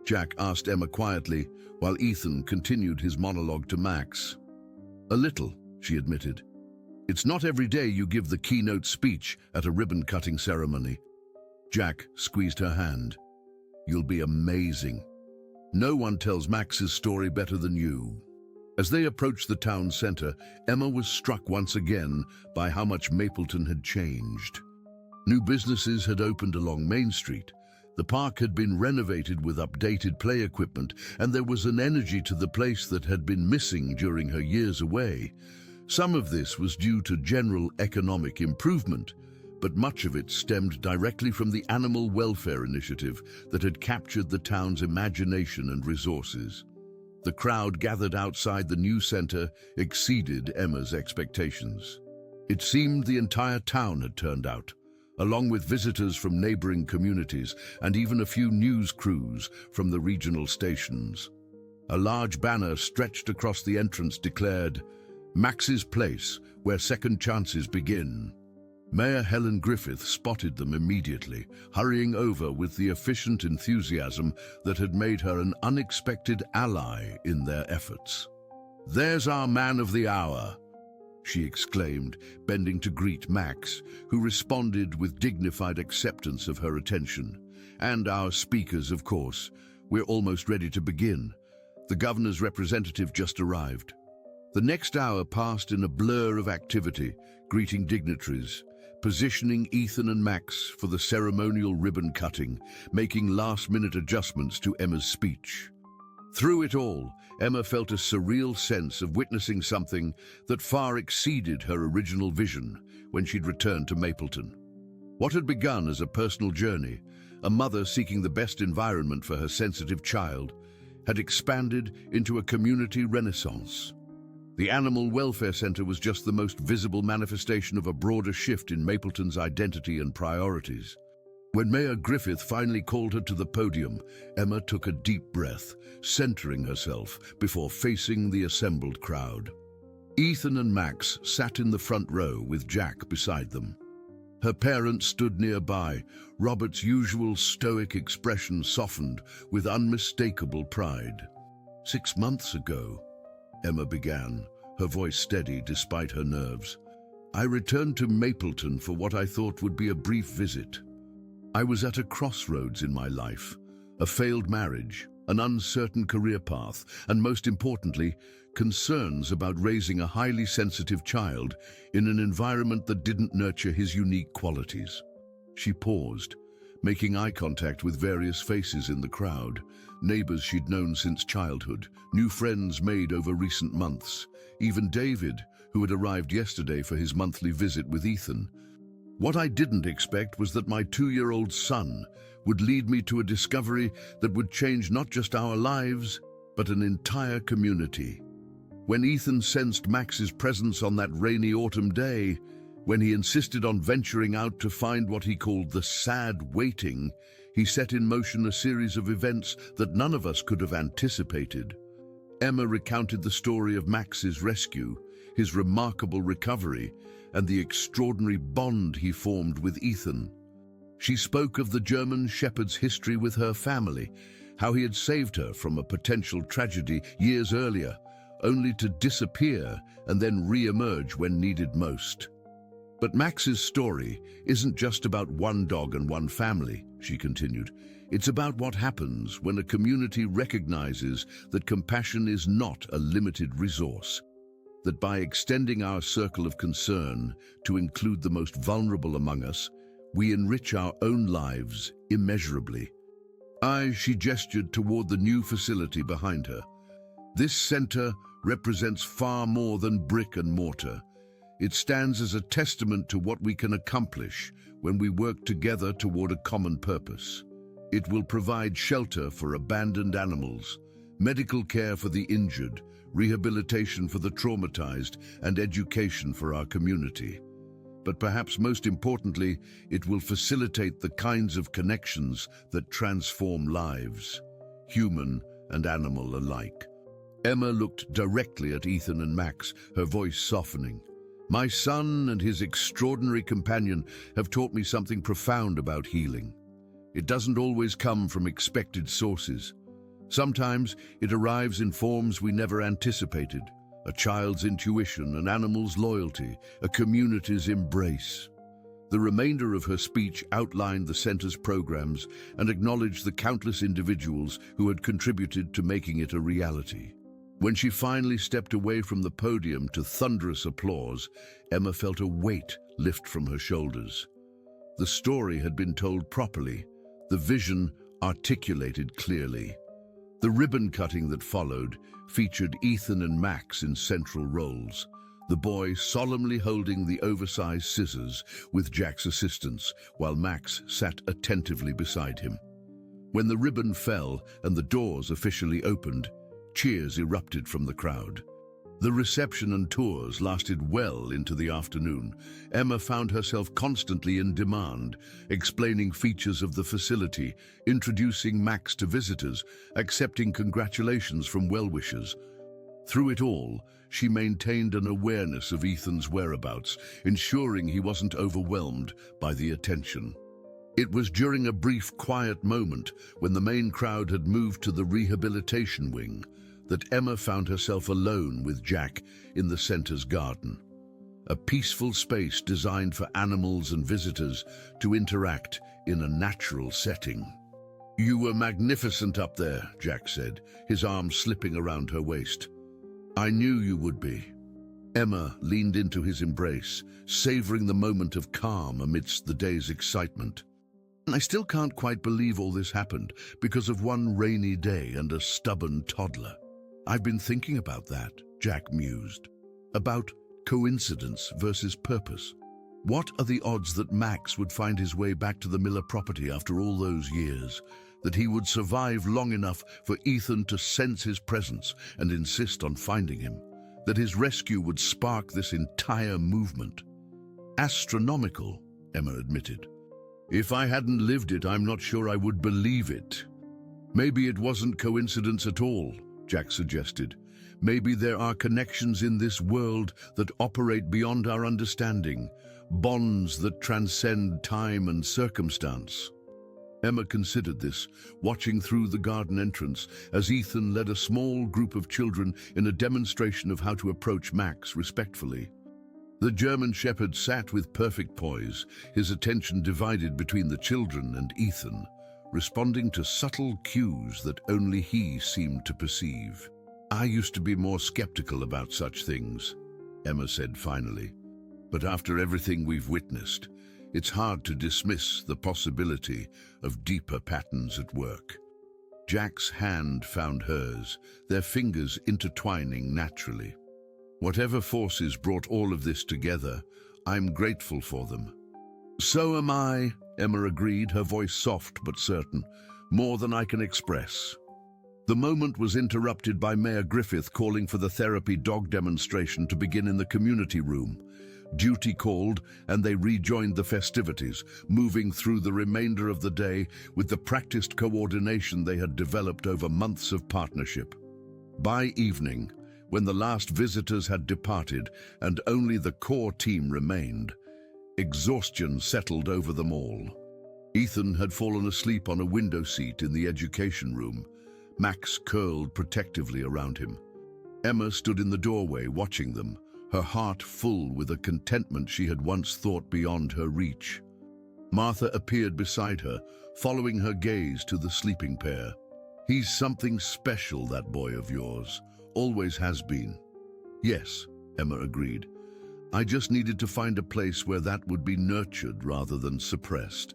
Jack asked Emma quietly, while Ethan continued his monologue to Max. "A little," she admitted. "It's not every day you give the keynote speech at a ribbon-cutting ceremony." Jack squeezed her hand. "You'll be amazing. No one tells Max's story better than you." As they approached the town center, Emma was struck once again by how much Mapleton had changed. New businesses had opened along Main Street. The park had been renovated with updated play equipment, and there was an energy to the place that had been missing during her years away. Some of this was due to general economic improvement, but much of it stemmed directly from the animal welfare initiative that had captured the town's imagination and resources. The crowd gathered outside the new center exceeded Emma's expectations. It seemed the entire town had turned out, along with visitors from neighboring communities and even a few news crews from the regional stations. A large banner stretched across the entrance declared, "Max's Place, where second chances begin." Mayor Helen Griffith spotted them immediately, hurrying over with the efficient enthusiasm that had made her an unexpected ally in their efforts. "There's our man of the hour," she exclaimed, bending to greet Max, who responded with dignified acceptance of her attention. "And our speakers, of course. We're almost ready to begin. The governor's representative just arrived." The next hour passed in a blur of activity, greeting dignitaries, positioning Ethan and Max for the ceremonial ribbon cutting, making last-minute adjustments to Emma's speech. Through it all, Emma felt a surreal sense of witnessing something that far exceeded her original vision when she'd returned to Mapleton. What had begun as a personal journey, a mother seeking the best environment for her sensitive child, had expanded into a community renaissance. The Animal Welfare Centre was just the most visible manifestation of a broader shift in Mapleton's identity and priorities. When Mayor Griffith finally called her to the podium, Emma took a deep breath, centering herself before facing the assembled crowd. Ethan and Max sat in the front row with Jack beside them. Her parents stood nearby, Robert's usual stoic expression softened with unmistakable pride. 6 months ago, Emma began, her voice steady despite her nerves, I returned to Mapleton for what I thought would be a brief visit. I was at a crossroads in my life, a failed marriage, an uncertain career path, and most importantly, concerns about raising a highly sensitive child in an environment that didn't nurture his unique qualities. She paused, making eye contact with various faces in the crowd, neighbors she'd known since childhood, new friends made over recent months, even David, who had arrived yesterday for his monthly visit with Ethan. What I didn't expect was that my 2-year-old son would lead me to a discovery that would change not just our lives, but an entire community. When Ethan sensed Max's presence on that rainy autumn day, when he insisted on venturing out to find what he called the sad waiting, he set in motion a series of events that none of us could have anticipated. Emma recounted the story of Max's rescue, his remarkable recovery, and the extraordinary bond he formed with Ethan. She spoke of the German Shepherd's history with her family, how he had saved her from a potential tragedy years earlier, only to disappear and then re-emerge when needed most. But Max's story isn't just about one dog and one family, she continued. It's about what happens when a community recognizes that compassion is not a limited resource, that by extending our circle of concern to include the most vulnerable among us, we enrich our own lives immeasurably. She gestured toward the new facility behind her. This center represents far more than brick and mortar. It stands as a testament to what we can accomplish when we work together toward a common purpose. It will provide shelter for abandoned animals, medical care for the injured, rehabilitation for the traumatized, and education for our community. But perhaps most importantly, it will facilitate the kinds of connections that transform lives, human and animal alike. Emma looked directly at Ethan and Max, her voice softening. My son and his extraordinary companion have taught me something profound about healing. It doesn't always come from expected sources. Sometimes it arrives in forms we never anticipated. A child's intuition, an animal's loyalty, a community's embrace. The remainder of her speech outlined the center's programs and acknowledged the countless individuals who had contributed to making it a reality. When she finally stepped away from the podium to thunderous applause, Emma felt a weight lift from her shoulders. The story had been told properly, the vision articulated clearly. The ribbon cutting that followed featured Ethan and Max in central roles, the boy solemnly holding the oversized scissors with Jack's assistance, while Max sat attentively beside him. When the ribbon fell and the doors officially opened, cheers erupted from the crowd. The reception and tours lasted well into the afternoon. Emma found herself constantly in demand, explaining features of the facility, introducing Max to visitors, accepting congratulations from well-wishers. Through it all, she maintained an awareness of Ethan's whereabouts, ensuring he wasn't overwhelmed by the attention. It was during a brief, quiet moment, when the main crowd had moved to the rehabilitation wing, that Emma found herself alone with Jack in the center's garden. A peaceful space designed for animals and visitors to interact in a natural setting. You were magnificent up there, Jack said, his arm slipping around her waist. I knew you would be. Emma leaned into his embrace, savoring the moment of calm amidst the day's excitement. I still can't quite believe all this happened because of one rainy day and a stubborn toddler. I've been thinking about that, Jack mused. About coincidence versus purpose. What are the odds that Max would find his way back to the Miller property after all those years? That he would survive long enough for Ethan to sense his presence and insist on finding him? That his rescue would spark this entire movement? Astronomical, Emma admitted. If I hadn't lived it, I'm not sure I would believe it. Maybe it wasn't coincidence at all, Jack suggested. Maybe there are connections in this world that operate beyond our understanding, bonds that transcend time and circumstance. Emma considered this, watching through the garden entrance as Ethan led a small group of children in a demonstration of how to approach Max respectfully. The German shepherd sat with perfect poise, his attention divided between the children and Ethan, responding to subtle cues that only he seemed to perceive. I used to be more skeptical about such things, Emma said finally. But after everything we've witnessed, it's hard to dismiss the possibility of deeper patterns at work. Jack's hand found hers, their fingers intertwining naturally. Whatever forces brought all of this together, I'm grateful for them. So am I, Emma agreed, her voice soft but certain, more than I can express. The moment was interrupted by Mayor Griffith calling for the therapy dog demonstration to begin in the community room. Duty called, and they rejoined the festivities, moving through the remainder of the day with the practiced coordination they had developed over months of partnership. By evening, when the last visitors had departed and only the core team remained, exhaustion settled over them all. Ethan had fallen asleep on a window seat in the education room, Max curled protectively around him. Emma stood in the doorway watching them, her heart full with a contentment she had once thought beyond her reach. Martha appeared beside her, following her gaze to the sleeping pair. He's something special, that boy of yours. Always has been. Yes, Emma agreed. I just needed to find a place where that would be nurtured rather than suppressed.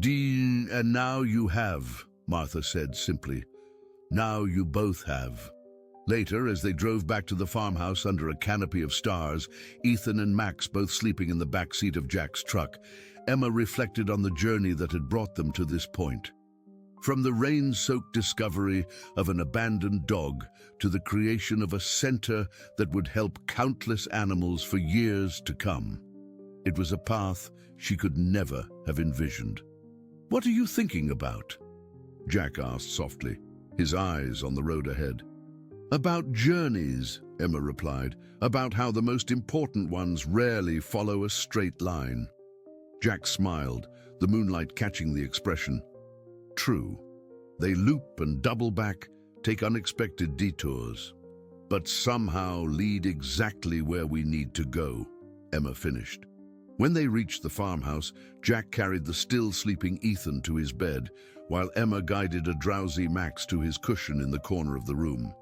And now you have, Martha said simply. Now you both have. Later, as they drove back to the farmhouse under a canopy of stars, Ethan and Max both sleeping in the back seat of Jack's truck, Emma reflected on the journey that had brought them to this point. From the rain-soaked discovery of an abandoned dog to the creation of a center that would help countless animals for years to come. It was a path she could never have envisioned. What are you thinking about? Jack asked softly, his eyes on the road ahead. About journeys, Emma replied, about how the most important ones rarely follow a straight line. Jack smiled, the moonlight catching the expression. True. They loop and double back, take unexpected detours, but somehow lead exactly where we need to go, Emma finished. When they reached the farmhouse, Jack carried the still sleeping Ethan to his bed, while Emma guided a drowsy Max to his cushion in the corner of the room.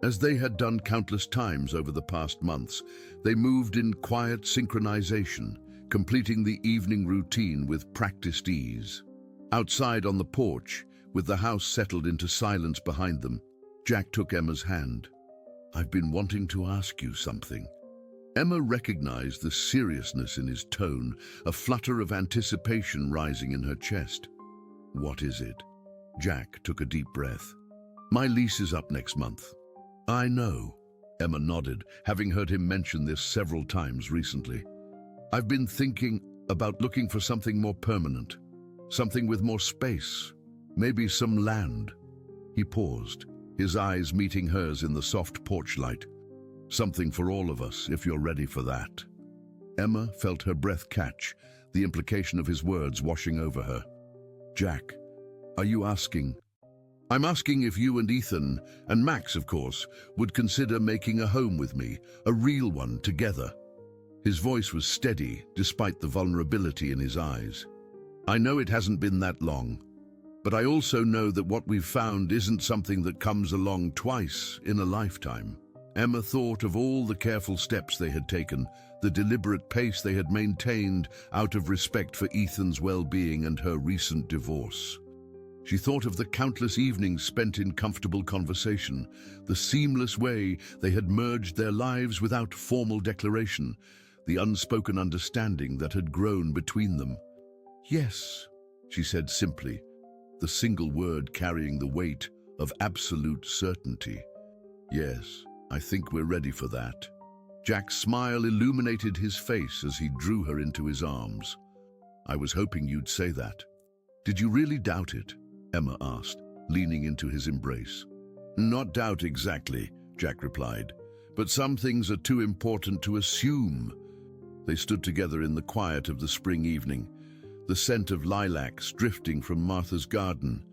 As they had done countless times over the past months, they moved in quiet synchronization, completing the evening routine with practiced ease. Outside on the porch, with the house settled into silence behind them, Jack took Emma's hand. I've been wanting to ask you something. Emma recognized the seriousness in his tone, a flutter of anticipation rising in her chest. What is it? Jack took a deep breath. My lease is up next month. I know, Emma nodded, having heard him mention this several times recently. I've been thinking about looking for something more permanent. Something with more space, maybe some land. He paused, his eyes meeting hers in the soft porch light. Something for all of us, if you're ready for that. Emma felt her breath catch, the implication of his words washing over her. Jack, are you asking? I'm asking if you and Ethan, and Max of course, would consider making a home with me, a real one together. His voice was steady, despite the vulnerability in his eyes. I know it hasn't been that long, but I also know that what we've found isn't something that comes along twice in a lifetime. Emma thought of all the careful steps they had taken, the deliberate pace they had maintained out of respect for Ethan's well-being and her recent divorce. She thought of the countless evenings spent in comfortable conversation, the seamless way they had merged their lives without formal declaration, the unspoken understanding that had grown between them. "Yes," she said simply, the single word carrying the weight of absolute certainty. "Yes, I think we're ready for that." Jack's smile illuminated his face as he drew her into his arms. "I was hoping you'd say that." "Did you really doubt it?" Emma asked, leaning into his embrace. "Not doubt exactly," Jack replied, "but some things are too important to assume." They stood together in the quiet of the spring evening, the scent of lilacs drifting from Martha's garden,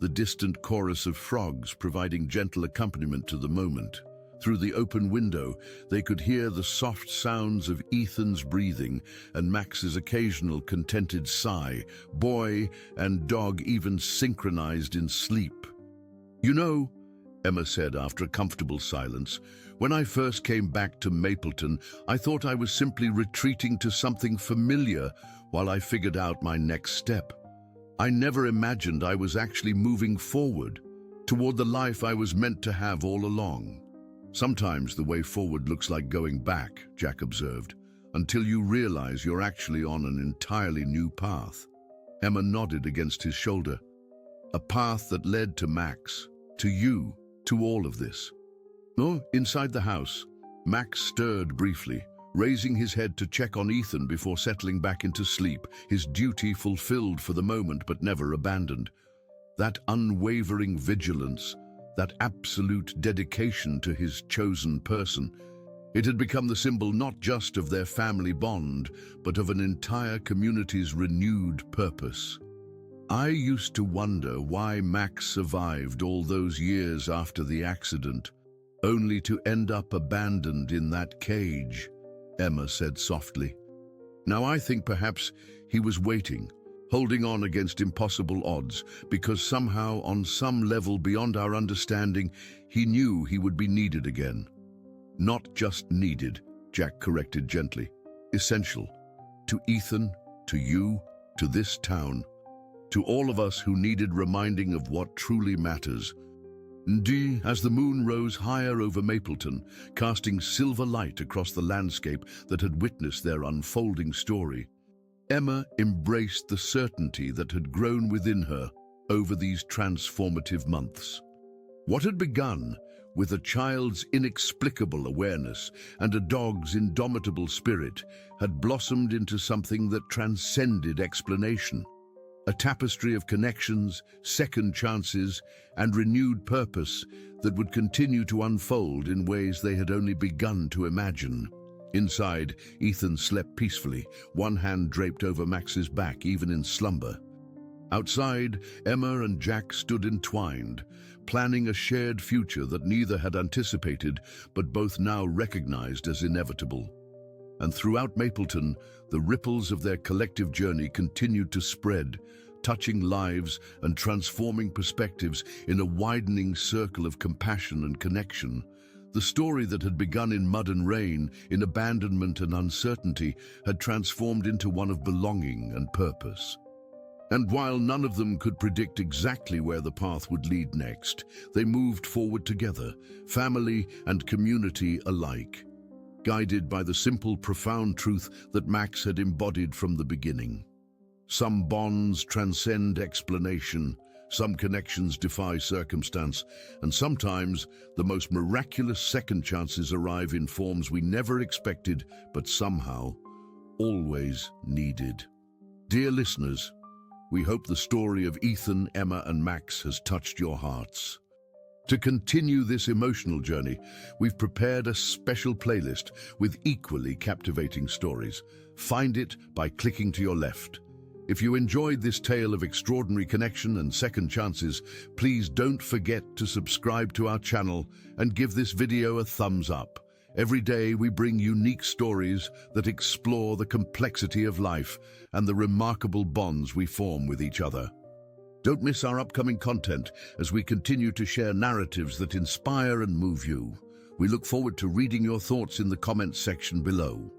the distant chorus of frogs providing gentle accompaniment to the moment. Through the open window, they could hear the soft sounds of Ethan's breathing and Max's occasional contented sigh, boy and dog even synchronized in sleep. "You know," Emma said after a comfortable silence, "when I first came back to Mapleton, I thought I was simply retreating to something familiar while I figured out my next step. I never imagined I was actually moving forward toward the life I was meant to have all along." "Sometimes the way forward looks like going back," Jack observed, "until you realize you're actually on an entirely new path." Emma nodded against his shoulder. "A path that led to Max, to you, to all of this." Oh, inside the house, Max stirred briefly, raising his head to check on Ethan before settling back into sleep, his duty fulfilled for the moment but never abandoned. That unwavering vigilance, that absolute dedication to his chosen person, it had become the symbol not just of their family bond, but of an entire community's renewed purpose. "I used to wonder why Max survived all those years after the accident, only to end up abandoned in that cage," Emma said softly. "Now I think perhaps he was waiting, holding on against impossible odds, because somehow, on some level beyond our understanding, he knew he would be needed again." "Not just needed," Jack corrected gently. "Essential. To Ethan, to you, to this town, to all of us who needed reminding of what truly matters." Indeed, as the moon rose higher over Mapleton, casting silver light across the landscape that had witnessed their unfolding story, Emma embraced the certainty that had grown within her over these transformative months. What had begun with a child's inexplicable awareness and a dog's indomitable spirit had blossomed into something that transcended explanation. A tapestry of connections, second chances, and renewed purpose that would continue to unfold in ways they had only begun to imagine. Inside, Ethan slept peacefully, one hand draped over Max's back even in slumber. Outside, Emma and Jack stood entwined, planning a shared future that neither had anticipated but both now recognized as inevitable. And throughout Mapleton, the ripples of their collective journey continued to spread, touching lives and transforming perspectives in a widening circle of compassion and connection. The story that had begun in mud and rain, in abandonment and uncertainty, had transformed into one of belonging and purpose. And while none of them could predict exactly where the path would lead next, they moved forward together, family and community alike, guided by the simple, profound truth that Max had embodied from the beginning. Some bonds transcend explanation, some connections defy circumstance, and sometimes the most miraculous second chances arrive in forms we never expected, but somehow always needed. Dear listeners, we hope the story of Ethan, Emma, and Max has touched your hearts. To continue this emotional journey, we've prepared a special playlist with equally captivating stories. Find it by clicking to your left. If you enjoyed this tale of extraordinary connection and second chances, please don't forget to subscribe to our channel and give this video a thumbs up. Every day we bring unique stories that explore the complexity of life and the remarkable bonds we form with each other. Don't miss our upcoming content as we continue to share narratives that inspire and move you. We look forward to reading your thoughts in the comments section below.